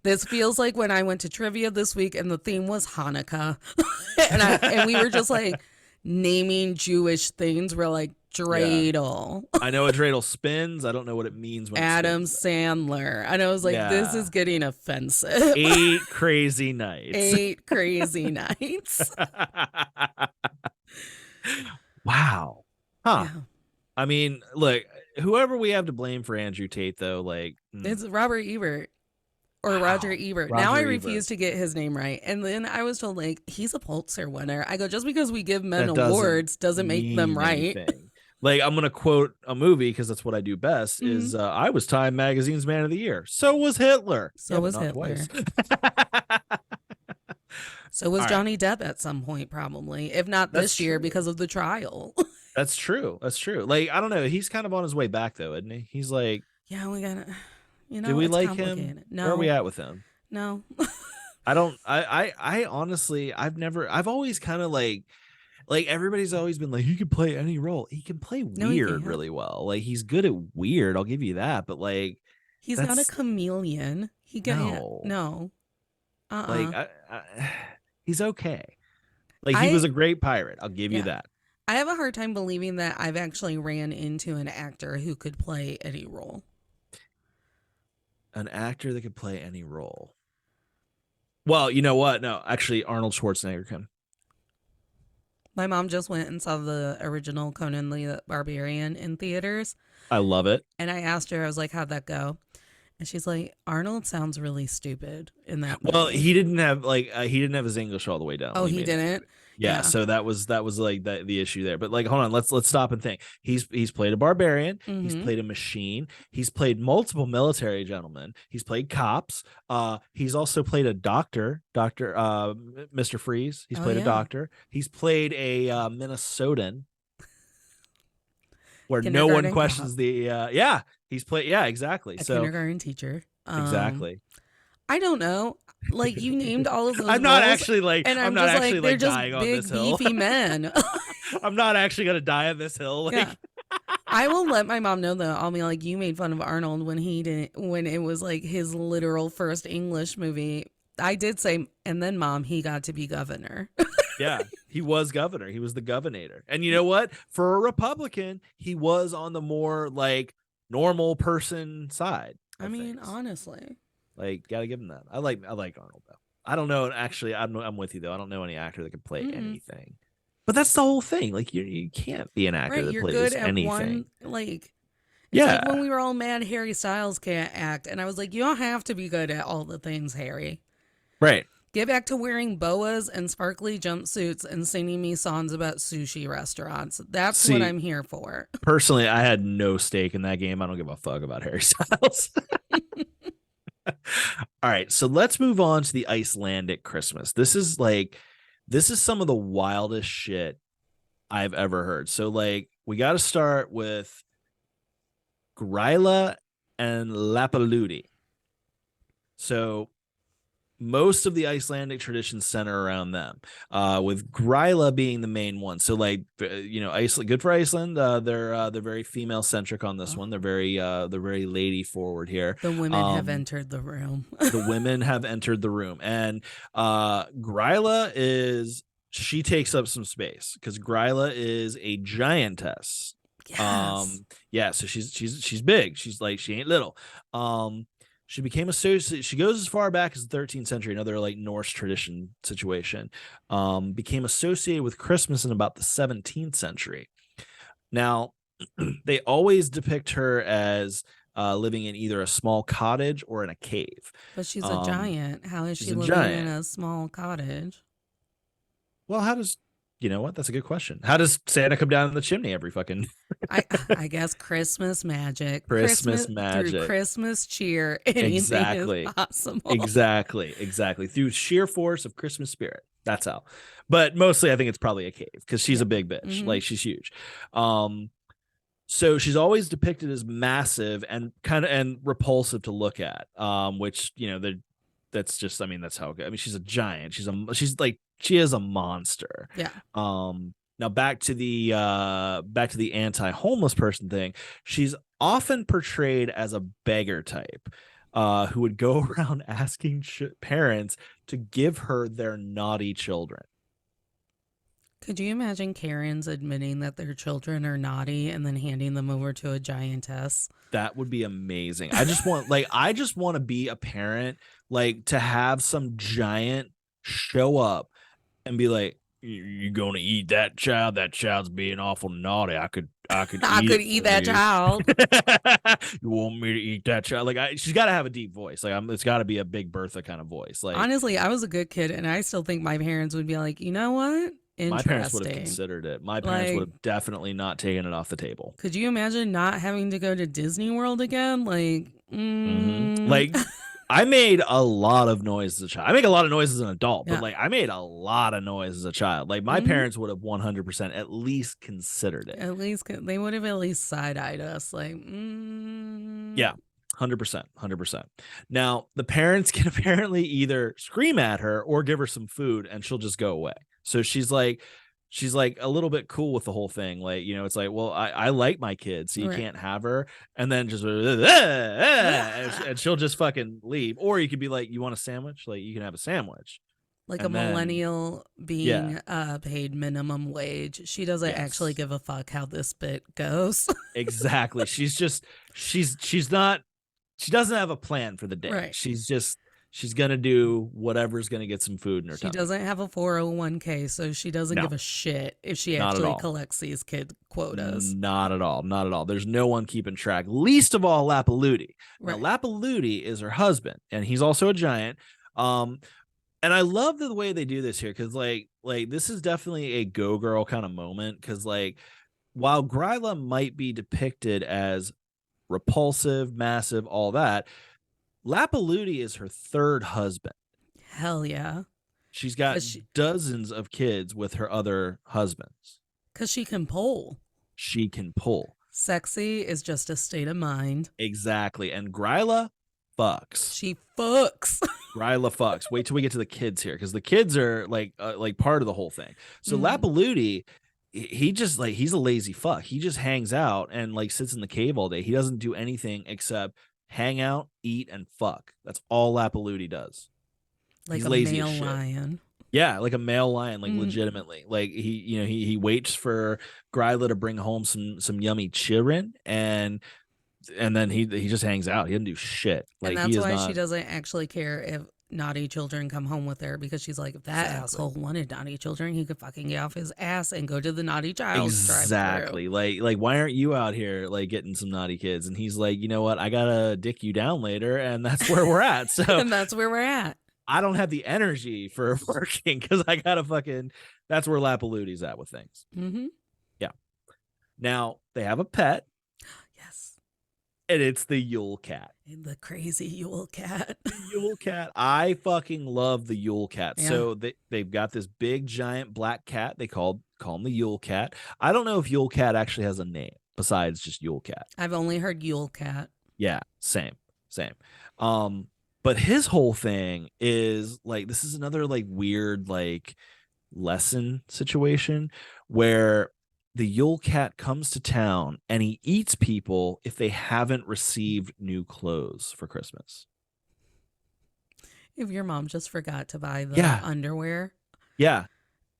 This feels like when I went to trivia this week and the theme was Hanukkah. And we were just like naming Jewish things. We're like Yeah. dreidel, I know a dreidel spins. I don't know what it means when it Adam spins. Sandler. And I was like, this Yeah. is getting offensive. 8 crazy nights. 8 crazy nights. Wow. Huh. Yeah. I mean, look, whoever we have to blame for Andrew Tate, though, like, It's Robert Ebert or Roger wow. Ebert. Now I Roger refuse Ebert. to get his name right. And then I was told, like, he's a Pulitzer winner. I go, just because we give men That doesn't awards doesn't make them mean right. anything. Like, I'm going to quote a movie because that's what I do best Mhm. is I was Time Magazine's Man of the Year. So was Hitler. So Yeah, but was not Hitler. twice. So was All right. Johnny Depp at some point, probably, if not That's this year true. because of the trial. That's true. That's true. Like, I don't know. He's kind of on his way back, though, isn't he? He's like, Yeah, we gotta, do we it's like him? complicated. Where are we No, at with him? no. I don't I honestly I've always kind of like everybody's always been like he can play any role. He can play No, he weird can't. really well. Like he's good at weird, I'll give you that, but like He's not a that's chameleon. He can't. no. No. Like he's okay. Like he I was a great pirate. I'll give you Yeah. that. I have a hard time believing that I've actually ran into an actor who could play any role. An actor that could play any role. Well, you know what? No, actually Arnold Schwarzenegger can. My mom just went and saw the original Conan the Barbarian in theaters. I love it. And I asked her, I was like, how'd that go? And she's like, Arnold sounds really stupid in that movie. Well, he didn't have he didn't have his English all the way down. Oh, when he made it. didn't? Yeah, so that was like the issue there. But like, hold on, let's stop and think. He's played a barbarian. He's Mhm. played a machine. He's played multiple military gentlemen. He's played cops. He's also played a doctor, Mr. Freeze. He's Oh, played a yeah. doctor. He's played a Minnesotan, where no one Kindergarten questions cop. the. He's played. Yeah, exactly. A So kindergarten teacher. exactly. I don't know. Like, you named all of those I'm not roles, actually like and I'm I'm not just actually like, they're like just dying on big, this hill. beefy men. I'm not actually gonna die on this hill. Like, Yeah. I will let my mom know though. I'll be like, you made fun of Arnold when it was like his literal first English movie. I did say, and then mom, he got to be governor. yeah, he was governor. He was the governor. And you know what? For a Republican, he was on the more like normal person side. I mean, things. honestly. Like, gotta give him that. I like Arnold though. I don't know. Actually, I'm with you though. I don't know any actor that can play Mm-mm. anything. But that's the whole thing. Like, you can't be an actor Right, that you're plays good at anything. one, like, it's Yeah. like when we were all mad Harry Styles can't act, and I was like, you don't have to be good at all the things, Harry. Right. Get back to wearing boas and sparkly jumpsuits and singing me songs about sushi restaurants. That's what See, I'm here for. personally, I had no stake in that game. I don't give a fuck about Harry Styles. All right, so let's move on to the Icelandic Christmas. This is some of the wildest shit I've ever heard. So like we got to start with Gryla and Lapaludi. So most of the Icelandic traditions center around them, with Gryla being the main one. So like, Iceland, good for Iceland. They're very female centric on this one. They're very lady forward here. The women have entered the room. The women have entered the room, and Gryla she takes up some space because Gryla is a giantess. Yes. Yeah, so she's big. She's like, she ain't little. She became associated. She goes as far back as the 13th century, another like Norse tradition situation. Became associated with Christmas in about the 17th century. Now, they always depict her as living in either a small cottage or in a cave. But she's a giant. How is she living in a small cottage? Well, you know what? That's a good question. How does Santa come down the chimney every fucking... I guess Christmas magic. Christmas magic. Through Christmas cheer, anything is possible. Exactly. Through sheer force of Christmas spirit. That's how. But mostly I think it's probably a cave because she's a big bitch. Mm-hmm. Like, she's huge. So she's always depicted as massive and repulsive to look at, which, that's just, that's how it goes. She's a giant. She is a monster. Yeah. Now back to the anti-homeless person thing. She's often portrayed as a beggar type, who would go around asking parents to give her their naughty children. Could you imagine Karens admitting that their children are naughty and then handing them over to a giantess? That would be amazing. I just want to be a parent, like to have some giant show up and be like, "You gonna eat that child? That child's being awful naughty. I could eat that child. You want me to eat that child?" Like, she's got to have a deep voice. Like, it's got to be a Big Bertha kind of voice. Like, honestly, I was a good kid, and I still think my parents would be like, you know what? My parents would have considered it. My parents would have definitely not taken it off the table. Could you imagine not having to go to Disney World again? Like, like, I made a lot of noise as a child. I make a lot of noise as an adult, but like, I made a lot of noise as a child. Like, my parents would have 100% at least considered it. At least they would have at least side-eyed us. Like, yeah. 100%. Now, the parents can apparently either scream at her or give her some food and she'll just go away. So she's like a little bit cool with the whole thing. Like, it's like, well, I like my kid, so you can't have her. And then just and she'll just fucking leave. Or you could be like, you want a sandwich? Like, you can have a sandwich. Like a millennial being paid minimum wage. She doesn't actually give a fuck how this bit goes. Exactly. She doesn't have a plan for the day. Right. She's going to do whatever's going to get some food in her tummy. She doesn't have a 401k, so she doesn't give a shit if she actually collects these kid quotas. Not at all. There's no one keeping track, least of all Lapaludi. Right. Now, Lapaludi is her husband, and he's also a giant. And I love the way they do this here, because like this is definitely a Go Girl kind of moment, because like while Gryla might be depicted as repulsive, massive, all that, Lapaludi is her third husband. Hell yeah. She's got dozens of kids with her other husbands. Because she can pull. Sexy is just a state of mind. Exactly. And Gryla fucks. She fucks. Gryla fucks. Wait till we get to the kids here, because the kids are like part of the whole thing. So Lapaludi, he's a lazy fuck. He just hangs out and like sits in the cave all day. He doesn't do anything except hang out, eat, and fuck. That's all Lapaludi does. Like he's a lazy male as shit. lion. Yeah, like a male lion, like legitimately. Like he waits for Gryla to bring home some yummy children, and then he just hangs out. He doesn't do shit. Like, and that's why she doesn't actually care if naughty children come home with her, because she's like, if that asshole wanted naughty children, he could fucking get off his ass and go to the naughty child's drive-thru. Like why aren't you out here like getting some naughty kids? And he's like, you know what, I gotta dick you down later, and that's where we're at. So and that's where we're at. I don't have the energy for working because I gotta fucking. That's where Lapaludi's at with things. Mm-hmm. Yeah. Now they have a pet, Yes. and it's the Yule Cat. And the crazy Yule Cat. Yule Cat. I fucking love the Yule Cat. Yeah. So they've got this big giant black cat. They call him the Yule Cat. I don't know if Yule Cat actually has a name besides just Yule Cat. I've only heard Yule Cat. Yeah, same. But his whole thing is like, this is another like weird like lesson situation where the Yule Cat comes to town and he eats people if they haven't received new clothes for Christmas. If your mom just forgot to buy the Yeah. underwear. Yeah.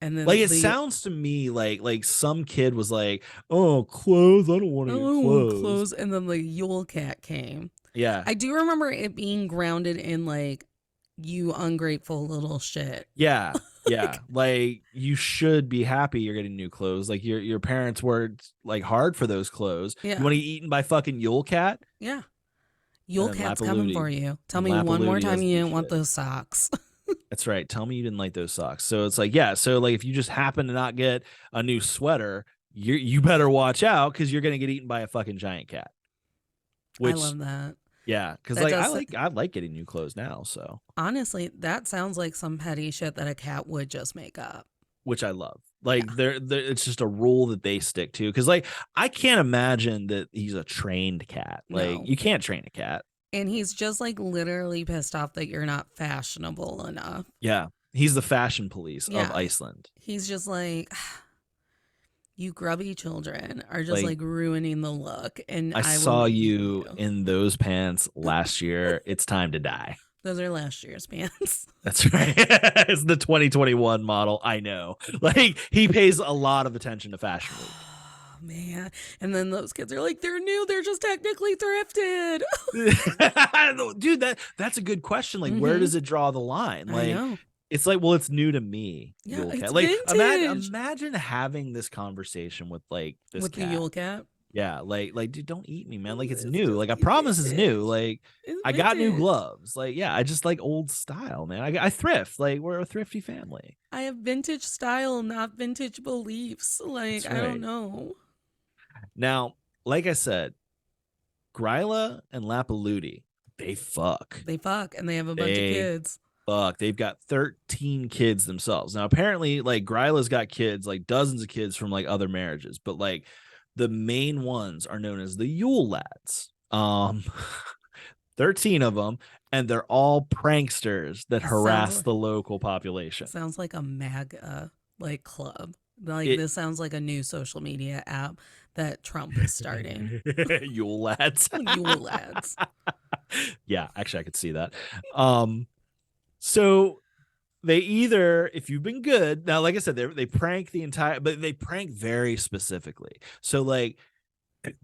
And then Like, it sounds to me like some kid was like, "Oh, clothes! I don't want to get clothes." And then the Yule Cat came. Yeah, I do remember it being grounded in like, you ungrateful little shit. yeah, yeah. Like, you should be happy you're getting new clothes. Like, your parents worked like hard for those clothes. Yeah. You want to get eaten by fucking Yule Cat? Yeah. Yule Cat's coming for you. Tell me one Lapaludi more time doesn't you do didn't want shit. those socks. That's right. Tell me you didn't like those socks. So it's like, yeah. So like, if you just happen to not get a new sweater, you better watch out because you're gonna get eaten by a fucking giant cat. I love that. Yeah, because That like does- I like getting new clothes now. So Honestly, that sounds like some petty shit that a cat would just make up. which I love. Like, they're it's just a rule that they stick to. Because like, I can't imagine that he's a trained cat. Like, No. you can't train a cat. And he's just like literally pissed off that you're not fashionable enough. Yeah, he's the fashion police of Yeah. Iceland. He's just like, you grubby children are just Like, like ruining the look. And I will saw eat you in those pants last year. It's time to die. Those are last year's pants. That's right. It's the 2021 model. I know. Like, he pays a lot of attention to fashion week. Oh, man. And then those kids are like, they're new. They're just technically thrifted. Dude, that's a good question. Like, where does it draw the line? I Like, know. it's like, well, it's new to me. Yeah, Yule Cat. it's Like, vintage. imagine having this conversation with like this With cat. the Yule Cat. Yeah, like, dude, don't eat me, man. Like, it's It's new. just Like, I promise it's new. vintage. Like, It's I got new vintage. gloves. Like, yeah, I just like old style, man. I thrift. Like, we're a thrifty family. I have vintage style, not vintage beliefs. Like, That's I right. don't know. Now, like I said, Gryla and Lapaludi, they fuck. They fuck and they have a bunch of kids. Fuck. They've got 13 kids themselves. Now, apparently, like, Gryla's got kids, like dozens of kids from like other marriages, but like the main ones are known as the Yule Lads. 13 of them, and they're all pranksters that harass the local population. Sounds like a MAGA like club. Like, It- this sounds like a new social media app that Trump is starting. Yule Lads. Yule Lads. Yeah, actually, I could see that. So they either, if you've been good, now, like I said, they prank the entire, but they prank very specifically. So like,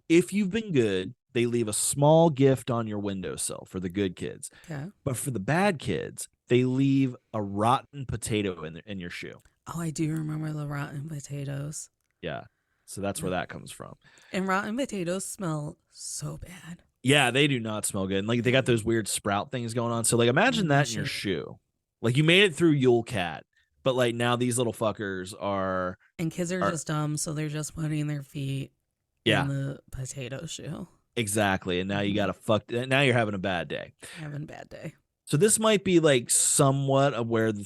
if you've been good, they leave a small gift on your windowsill for the good kids. Okay. But for the bad kids, they leave a rotten potato in your shoe. Oh, I do remember the rotten potatoes. Yeah. So that's where that comes from. And rotten potatoes smell so bad. Yeah, they do not smell good. And like, they got those weird sprout things going on. So like, imagine that in your shoe. Like, you made it through Yule Cat, but like, now these little fuckers are. And kids are just dumb, so they're just putting their feet in the potato shoe. Exactly. And now you got to now you're having a bad day. Having a bad day. So this might be like somewhat of where the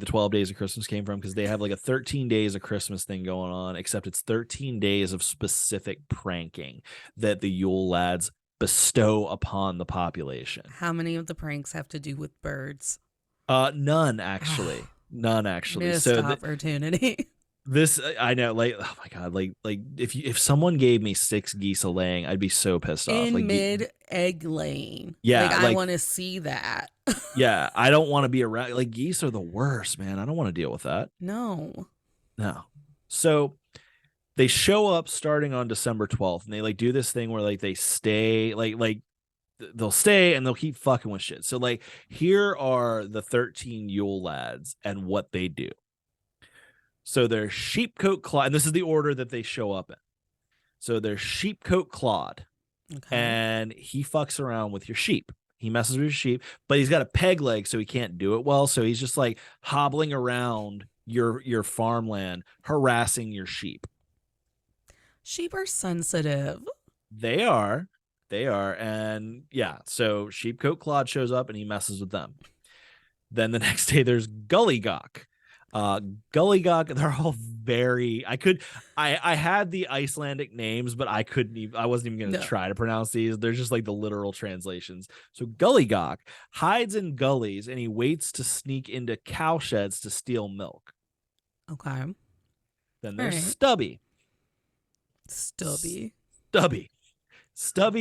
12 days of Christmas came from, because they have like a 13 days of Christmas thing going on, except it's 13 days of specific pranking that the Yule Lads bestow upon the population. How many of the pranks have to do with birds? None actually. None actually. Missed So opportunity. this, I know, like, oh my god, like if someone gave me 6 geese a laying, I'd be so pissed off. In Like, mid egg laying. Yeah, Like, I like- want to see that. yeah, I don't want to be around. Like, geese are the worst, man. I don't want to deal with that. No. No. So they show up starting on December 12th, and they like do this thing where like they stay, like they'll stay and they'll keep fucking with shit. So like, here are the 13 Yule Lads and what they do. So they're Sheepcoat Claude, and this is the order that they show up in. So they're Sheepcoat Claude, Okay. and he fucks around with your sheep. He messes with your sheep, but he's got a peg leg, so he can't do it well. So he's just like hobbling around your farmland, harassing your sheep. Sheep are sensitive. They are. They are. And yeah, so Sheepcoat Claude shows up and he messes with them. Then the next day there's Gullygok. Gullygok, they're all very I had the Icelandic names, but I wasn't even gonna try to pronounce these. They're just like the literal translations. So Gullygok hides in gullies and he waits to sneak into cow sheds to steal milk. Okay. Then there's Stubby. Stubby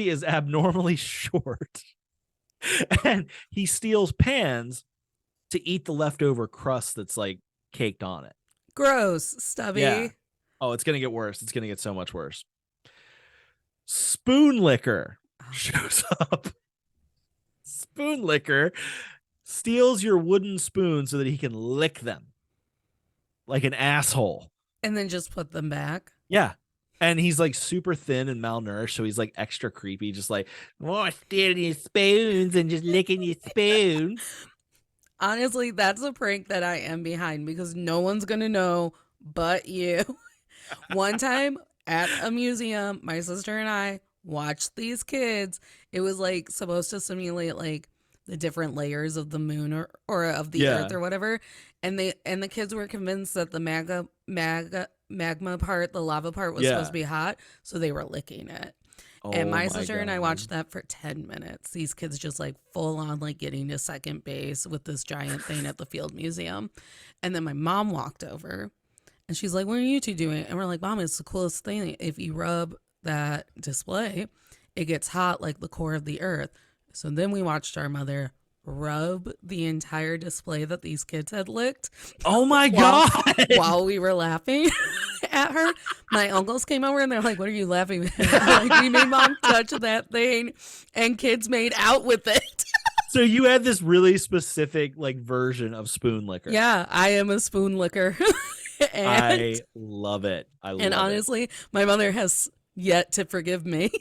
is abnormally short. And he steals pans to eat the leftover crust that's like caked on it. Gross, Stubby. Yeah. Oh, it's gonna get worse. It's gonna get so much worse. Spoonlicker shows up. Spoonlicker steals your wooden spoon so that he can lick them like an asshole. And then just put them back. Yeah. And he's like super thin and malnourished, so he's like extra creepy, just like, stealing your spoons and just licking your spoons. Honestly, that's a prank that I am behind because no one's going to know but you. One time at a museum, my sister and I watched these kids. It was like supposed to simulate like the different layers of the moon or of the earth or whatever. And the kids were convinced that the magma part, the lava part was supposed to be hot. So they were licking it. And my sister and I watched that for 10 minutes. These kids just like full on like getting to second base with this giant thing at the Field Museum. And then my mom walked over and she's like, what are you two doing? And we're like, Mom, it's the coolest thing. If you rub that display, it gets hot like the core of the earth. So then we watched our mother rub the entire display that these kids had licked. Oh my God. While we were laughing at her. My uncles came over and they're like, what are you laughing at? Like, we made Mom touch that thing and kids made out with it. So you had this really specific like version of spoon licker. Yeah, I am a spoon licker. I love it. And honestly, my mother has yet to forgive me.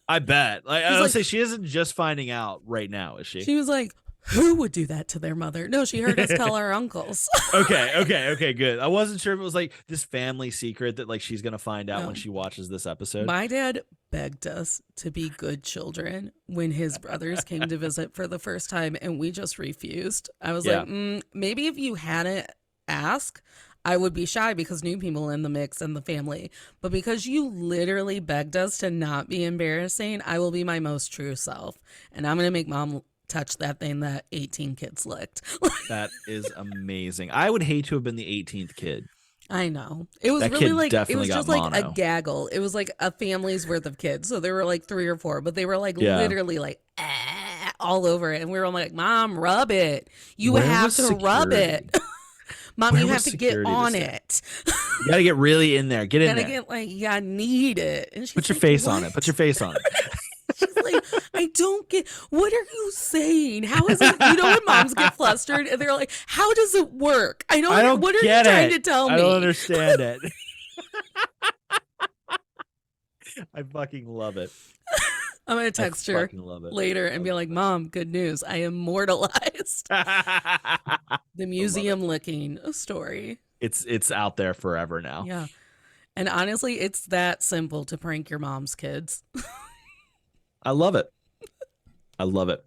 I bet. Like, I would say she isn't just finding out right now, is she? She was like, who would do that to their mother? No, she heard us tell our uncles. Okay, good. I wasn't sure if it was like this family secret that like she's going to find out when she watches this episode. My dad begged us to be good children when his brothers came to visit for the first time, and we just refused. I was like, maybe if you hadn't asked, I would be shy because new people in the mix and the family. But because you literally begged us to not be embarrassing, I will be my most true self. And I'm going to make Mom touch that thing that 18 kids licked. That is amazing. I would hate to have been the 18th kid. I know. It was really like, it was just like mono. a gaggle. It was like a family's worth of kids. So there were like 3 or 4, but they were like literally like all over it. And we were all like, Mom, rub it. You have to rub it. Mom, you have to get on it. You got to get really in there. Get in there. Get like, you gotta need it. And she's Put your face on it. Put your face on it. She's like, I don't get, what are you saying? How is it? You know when moms get flustered and they're like, how does it work? I don't what are you trying to tell me? I don't understand it. I fucking love it. I'm going to text her later and be like, Mom, good news. I immortalized the museum licking story. It's out there forever now. Yeah. And honestly, it's that simple to prank your mom's kids. I love it. I love it.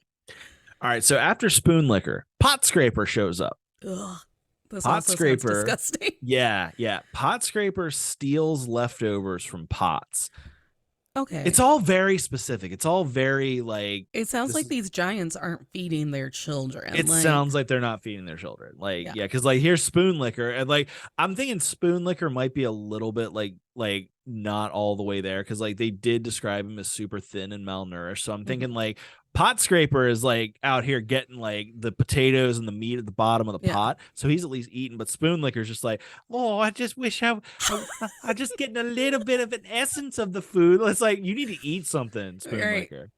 All right. So after Spoon Licker, Pot Scraper shows up. Ugh. This Pot Scraper. Disgusting. Yeah. Pot Scraper steals leftovers from pots. Okay. It's all very specific. It's all very like. It sounds like these giants aren't feeding their children. It sounds like they're not feeding their children. Like, yeah, because like here's Spoon Licker, and like I'm thinking Spoon Licker might be a little bit like not all the way there because like they did describe him as super thin and malnourished. So I'm thinking like Pot Scraper is like out here getting like the potatoes and the meat at the bottom of the pot, so he's at least eating. But Spoon Licker's just like, oh, I just wish I just getting a little bit of an essence of the food. It's like you need to eat something, Spoon Licker.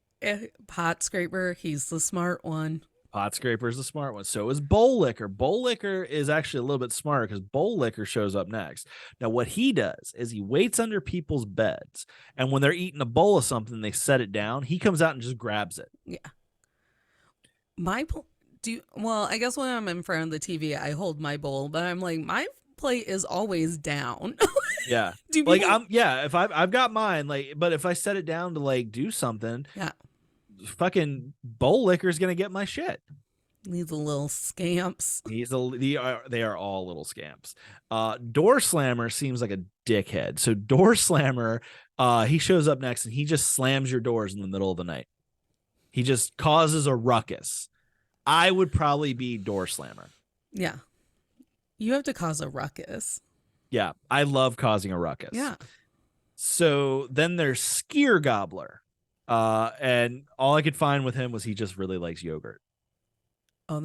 Pot Scraper, he's the smart one. Pot Scraper is the smart one. So is Bowl Licker. Bowl Licker is actually a little bit smarter because Bowl Licker shows up next. Now, what he does is he waits under people's beds, and when they're eating a bowl of something, they set it down. He comes out and just grabs it. Yeah. My well, I guess when I'm in front of the TV, I hold my bowl, but I'm like, my plate is always down. Yeah. Do Like people? if I've got mine, like, but if I set it down to like do something, Yeah, fucking bowl licker's gonna get my shit. these little scamps. They are all little scamps. Door Slammer seems like a dickhead. So Door Slammer, he shows up next and he just slams your doors in the middle of the night. He just causes a ruckus. I would probably be Door Slammer. Yeah, you have to cause a ruckus. Yeah, I love causing a ruckus. Yeah. So then there's Skier Gobbler. And all I could find with him was he just really likes yogurt. Oh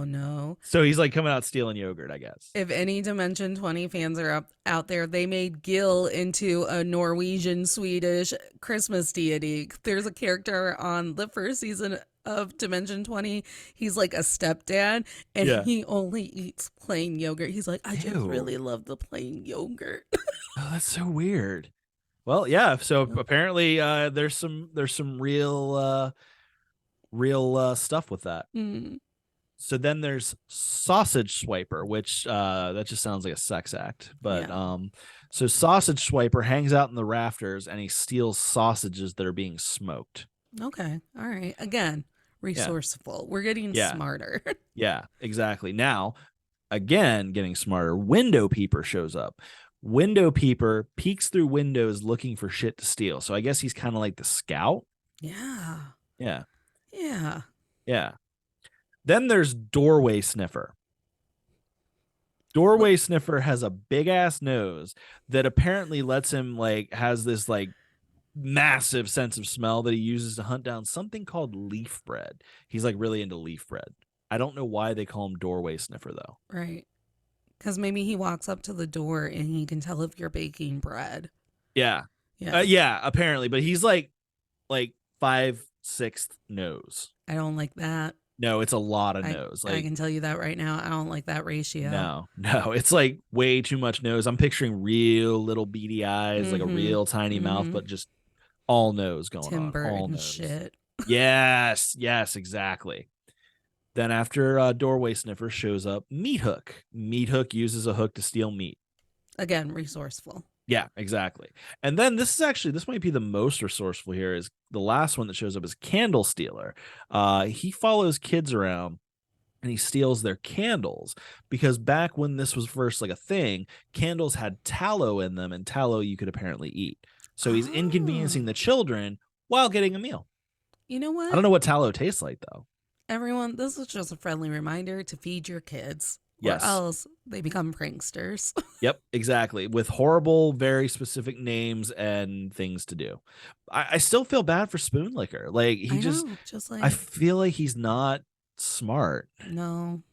no. So he's like coming out stealing yogurt, I guess. If any Dimension 20 fans are out there, they made Gil into a Norwegian Swedish Christmas deity. There's a character on the first season of Dimension 20. He's like a stepdad and he only eats plain yogurt. He's like, I just really love the plain yogurt. Oh, that's so weird. Well, yeah. So apparently, there's some real stuff with that. Mm. So then there's Sausage Swiper, which that just sounds like a sex act. But so Sausage Swiper hangs out in the rafters and he steals sausages that are being smoked. Okay. All right. Again, resourceful. We're getting smarter. Yeah, exactly. Now, again, getting smarter. Window Peeper shows up. Window Peeper peeks through windows looking for shit to steal. So I guess he's kind of like the scout. Yeah. Yeah. Yeah. Yeah. Then there's Doorway Sniffer. Doorway Sniffer has a big ass nose that apparently lets him has this massive sense of smell that he uses to hunt down something called leaf bread. He's really into leaf bread. I don't know why they call him Doorway Sniffer though. Right. Because maybe he walks up to the door and he can tell if you're baking bread. Yeah. Yeah. Yeah, apparently. But he's like 5/6 nose. I don't like that. No, it's a lot of nose. I can tell you that right now. I don't like that ratio. No, it's way too much nose. I'm picturing real little beady eyes, like a real tiny mouth, but just all nose going Tim on. Burton all nose. shit. Yes, exactly. Then after Doorway Sniffer shows up, Meat Hook. Meat Hook uses a hook to steal meat. Again, resourceful. Yeah, exactly. And then this might be the most resourceful here. Is the last one that shows up is Candle Stealer. He follows kids around and he steals their candles because back when this was first a thing, candles had tallow in them and tallow you could apparently eat. So he's inconveniencing the children while getting a meal. You know what? I don't know what tallow tastes like though. Everyone, this is just a friendly reminder to feed your kids. Yes. Or else they become pranksters. Yep, exactly. With horrible, very specific names and things to do. I still feel bad for Spoon Licker. I feel like he's not smart. No.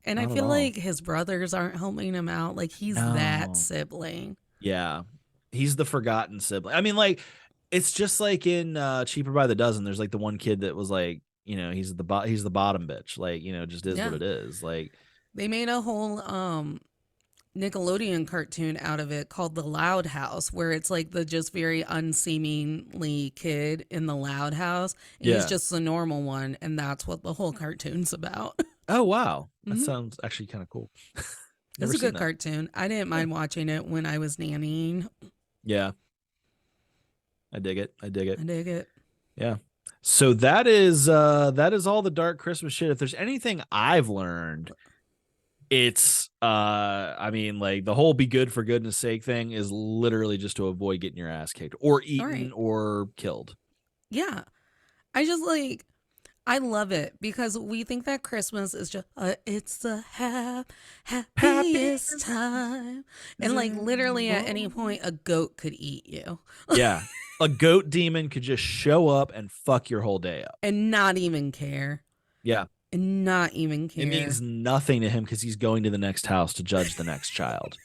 And I feel like his brothers aren't helping him out. He's that sibling. Yeah. He's the forgotten sibling. I mean, it's just like in Cheaper by the Dozen. There's the one kid that was he's the bottom bitch. Just is what it is. They made a whole Nickelodeon cartoon out of it called The Loud House, where it's the just very unseemingly kid in the loud house. And he's just the normal one. And that's what the whole cartoon's about. Oh, wow. That sounds actually kind of cool. It's a good cartoon. I didn't mind watching it when I was nannying. Yeah. I dig it. Yeah. So that is all the dark Christmas shit. If there's anything I've learned, it's the whole be good for goodness sake thing is literally just to avoid getting your ass kicked or eaten or killed. Yeah. I love it because we think that Christmas is just it's the happiest time. And literally at any point a goat could eat you. Yeah. A goat demon could just show up and fuck your whole day up. And not even care. Yeah. And not even care. It means nothing to him because he's going to the next house to judge the next child.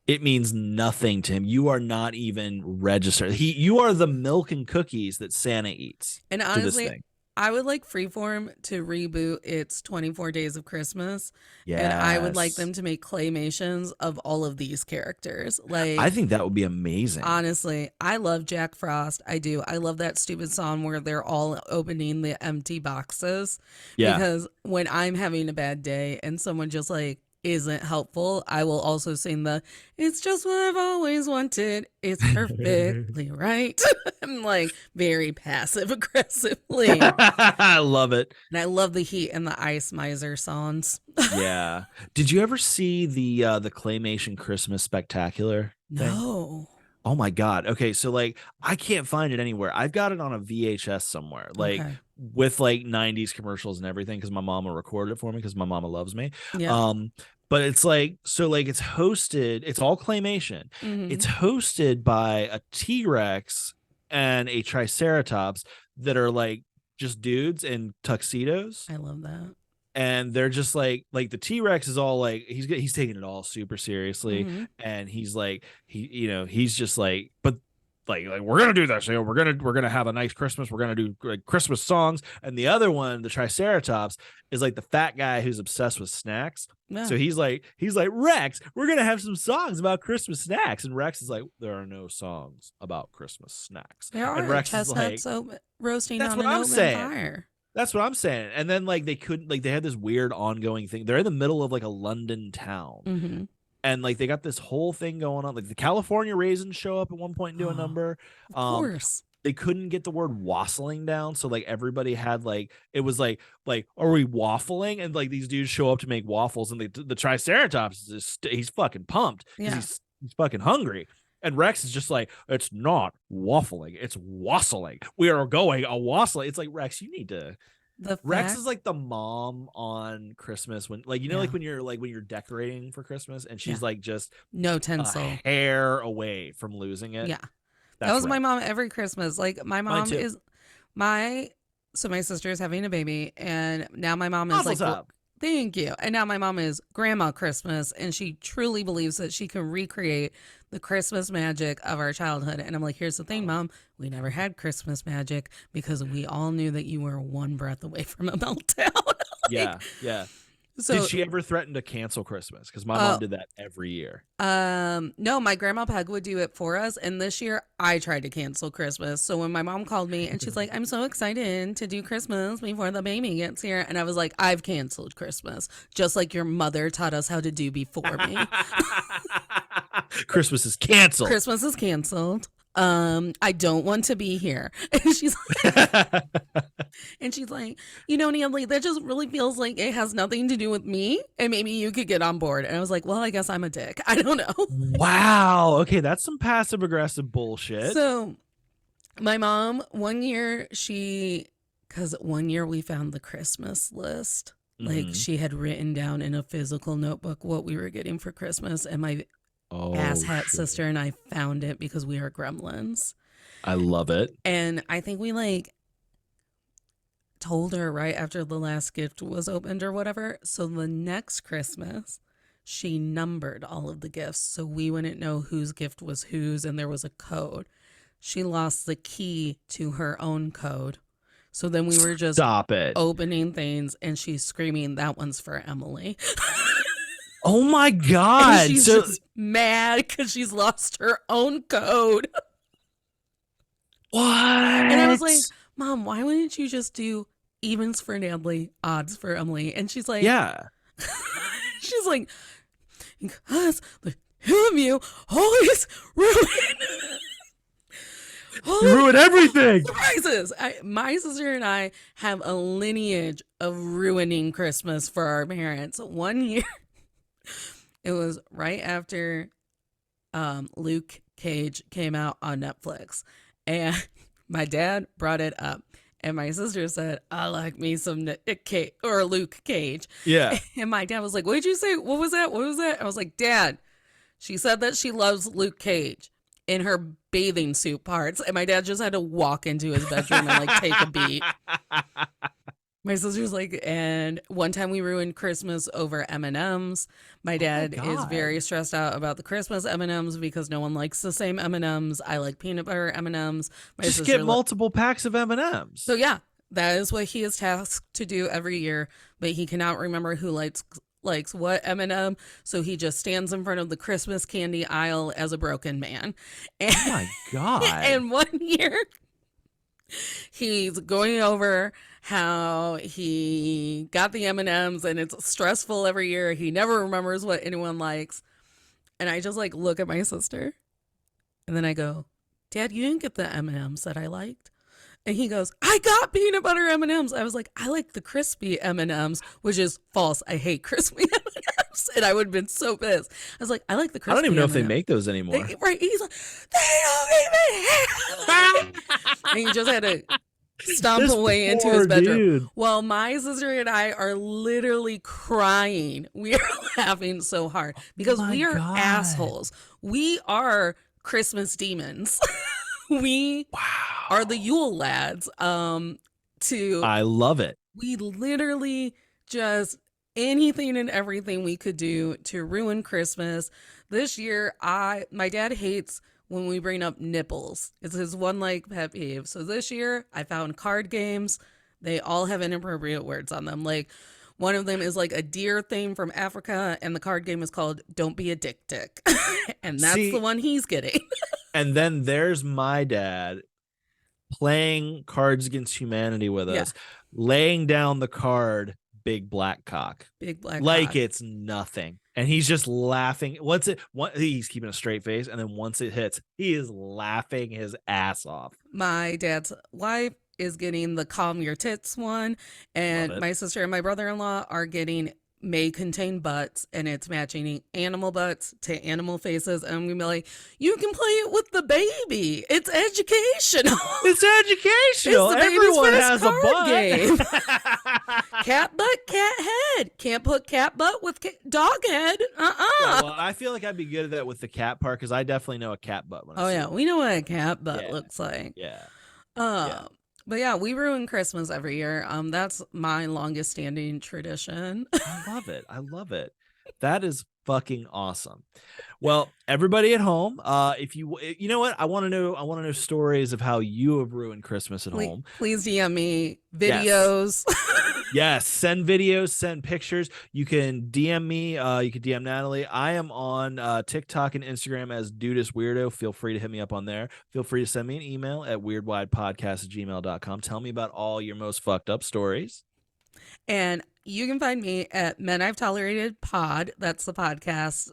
It means nothing to him. You are not even registered. You are the milk and cookies that Santa eats. And honestly, I would like Freeform to reboot its 24 Days of Christmas, and I would like Yes. them to make claymations of all of these characters. I Like, think that would be amazing. honestly, I love Jack Frost. I do. I love that stupid song where they're all opening the empty boxes Yeah. because when I'm having a bad day and someone just like isn't helpful, I will also sing the "It's just what I've always wanted. It's perfectly right." I'm like very passive aggressively. I love it. And I love the Heat and the Ice Miser songs. Yeah. Did you ever see the claymation Christmas spectacular thing? No. Oh my God. Okay, so like I can't find it anywhere. I've got it on a VHS somewhere, like Okay. with like 90s commercials and everything, because my mama recorded it for me because my mama loves me. Yeah. Um, but it's like so like it's hosted, it's all claymation. Hmm. It's hosted by a T-Rex and a Triceratops that are like just dudes in tuxedos, I love that. and they're just like the T-Rex is all like he's taking it all super seriously, Hmm. and he's like he's just like, but like we're gonna do this, we're gonna have a nice Christmas, we're gonna do like Christmas songs. And the other one, the Triceratops, is like the fat guy who's obsessed with snacks. Yeah. So he's like Rex, we're gonna have some songs about Christmas snacks, and Rex is like, there are no songs about Christmas snacks. There And are Rex is like, chestnuts roasting that's on what an I'm open saying. fire. That's what I'm saying. And then like they couldn't, like they had this weird ongoing thing. They're in the middle of like a London town. Hmm. And like they got this whole thing going on. Like the California Raisins show up at one point and do a number. Of course. They couldn't get the word wassailing down. So like everybody had like, it was like, are we waffling? And like these dudes show up to make waffles, and the Triceratops is just, he's fucking pumped because Yeah. he's fucking hungry. And Rex is just like, it's not waffling, it's wassailing. We are going a wassailing. It's like, Rex, you need to. The Rex fact, is like the mom on Christmas when, like, yeah, like when you're decorating for Christmas, and yeah, she's like just no a tinsel. hair away from losing it. Yeah, that That's was my Rex. mom every Christmas. Like my Mine mom too. is my so my sister is having a baby, and now my mom is Mazel like, tov. thank you. And now my mom is Grandma Christmas, and she truly believes that she can recreate the Christmas magic of our childhood. And I'm like, here's the thing, Mom. We never had Christmas magic because we all knew that you were one breath away from a meltdown. Yeah, yeah. So, Did she ever threaten to cancel Christmas? Because my mom did that every year. no, my grandma Peg would do it for us. And this year I tried to cancel Christmas. So when my mom called me and she's like, I'm so excited to do Christmas before the baby gets here. And I was like, I've canceled Christmas, just like your mother taught us how to do before me. Christmas is canceled. Christmas is canceled. I don't want to be here. And she's like, Natalie, that just really feels like it has nothing to do with me, and maybe you could get on board. And I was like, well, I guess I'm a dick. I don't know. Wow. Okay, that's some passive aggressive bullshit. So my mom, one year because one year we found the Christmas list. Like Mhm. she had written down in a physical notebook what we were getting for Christmas, and my asshat shit. sister and I found it because we are gremlins. I love it. And I think we like told her right after the last gift was opened or whatever. So the next Christmas, she numbered all of the gifts so we wouldn't know whose gift was whose, and there was a code. She lost the key to her own code. So then we were just Stop it. opening things, and she's screaming, that one's for Emily. Oh my And God. she's So just mad because she's lost her own code. what? And I was like, Mom, why wouldn't you just do evens for Natalie, odds for Emily? And she's like, yeah. she's like, because the two of you always You ruin everything. surprises. My sister and I have a lineage of ruining Christmas for our parents. One year, it was right after Luke Cage came out on Netflix, and my dad brought it up, and my sister said, I like me some Luke Cage. Yeah. And my dad was like, what did you say? What was that? What was that? I was like, Dad, she said that she loves Luke Cage in her bathing suit parts. And my dad just had to walk into his bedroom and like take a beat. My sister's like, and one time we ruined Christmas over M&Ms. My dad is God. very stressed out about the Christmas M&Ms because no one likes the same M&Ms. I like peanut butter M&Ms. My Just sister get multiple packs of M&Ms. So yeah, That is what he is tasked to do every year, but he cannot remember who likes what M&M, so he just stands in front of the Christmas candy aisle as a broken man. And, Oh my God. and one year, he's going over how he got the M&Ms and it's stressful every year. He never remembers what anyone likes. And I just like look at my sister and then I go, Dad, you didn't get the M&Ms that I liked. And he goes, I got peanut butter M&Ms. I was like, I like the crispy M&Ms, which is false. I hate crispy M&Ms. And I would have been so pissed. I was like, I like the crispy I don't even know M&Ms. if they make those anymore. Right. He's like, they don't even have them. And he just had to stomp away into his bedroom. Dude. Well, my sister and I are literally crying. We are laughing so hard because we are assholes. We are Christmas demons. We are the Yule lads. I love it. We literally just anything and everything we could do to ruin Christmas. This year, my dad hates when we bring up nipples. It's his one like pet peeve. So this year, I found card games. They all have inappropriate words on them. Like one of them is like a deer thing from Africa, and the card game is called "Don't Be a Dick Dick," and that's the one he's getting. And then there's my dad playing Cards Against Humanity with us, laying down the card, big black cock. Big black like cock. It's nothing. And he's just laughing. He's keeping a straight face. And then once it hits, he is laughing his ass off. My dad's wife is getting the Calm Your Tits one. And my sister and my brother-in-law are getting May Contain Butts, and it's matching animal butts to animal faces. And I'm gonna be like, you can play it with the baby. It's educational. It's educational. It's the Everyone has a butt. Game. Cat butt, cat head. Can't put cat butt with dog head. Yeah, well, I feel like I'd be good at that with the cat part because I definitely know a cat butt. When I see it. We know what a cat butt looks like. Yeah. But yeah, we ruin Christmas every year. That's my longest standing tradition. I love it. That is fucking awesome. Well, everybody at home, if you know what, I want to know stories of how you have ruined Christmas at home. Please DM me videos. Yes, send videos, send pictures. You can DM me. You can DM Natalie. I am on TikTok and Instagram as Dudist Weirdo. Feel free to hit me up on there. Feel free to send me an email at weirdwidepodcast@gmail.com. Tell me about all your most fucked up stories. And you can find me at Men I've Tolerated Pod. That's the podcast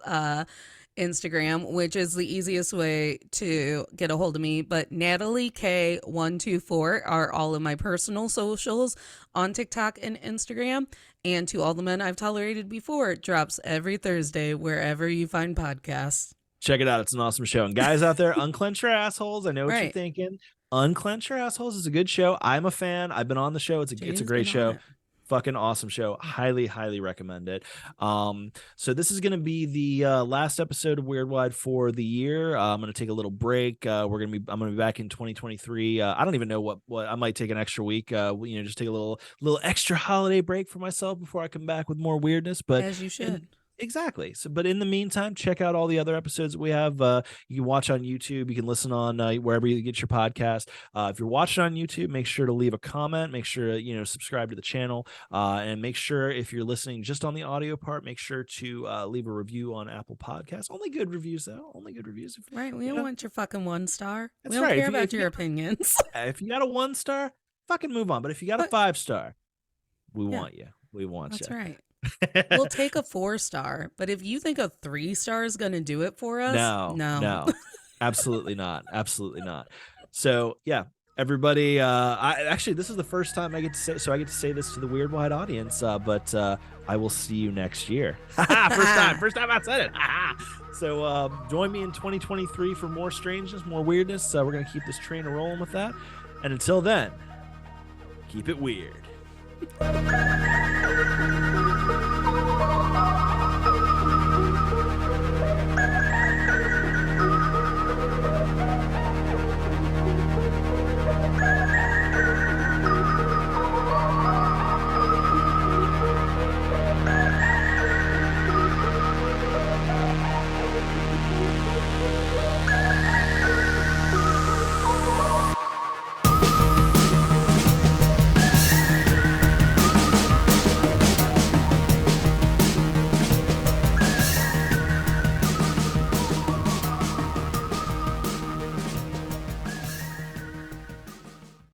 Instagram, which is the easiest way to get a hold of me. But Natalie K124 are all of my personal socials on TikTok and Instagram. And To All the Men I've Tolerated Before, it drops every Thursday wherever you find podcasts. Check it out. It's an awesome show. And guys out there, unclench your assholes. I know what you're thinking. Unclench Your Assholes is a good show. I'm a fan. I've been on the show. It's a great show. Fucking awesome show. Highly recommend it. So this is gonna be the last episode of Weirdwide for the year. I'm gonna take a little break. I'm gonna be back in 2023. I don't even know what I might take an extra week. Just take a little extra holiday break for myself before I come back with more weirdness. But as you should. Exactly. So, but in the meantime, check out all the other episodes that we have. You can watch on YouTube. You can listen on wherever you get your podcast. If you're watching on YouTube, make sure to leave a comment. Make sure to subscribe to the channel. And make sure if you're listening just on the audio part, make sure to leave a review on Apple Podcasts. Only good reviews though. Only good reviews. Right. We don't want your fucking 1 star. That's we don't right. care about your opinions. If you got a 1 star, fucking move on. But if you got a 5 star, we want you. We want you. That's right. We'll take a 4 star, but if you think a 3 star is going to do it for us, no, absolutely not. So yeah, everybody. This is the first time I get to say this to the Weirdwide audience. But I will see you next year. First time I said it. So join me in 2023 for more strangeness, more weirdness. We're gonna keep this train rolling with that, and until then, keep it weird.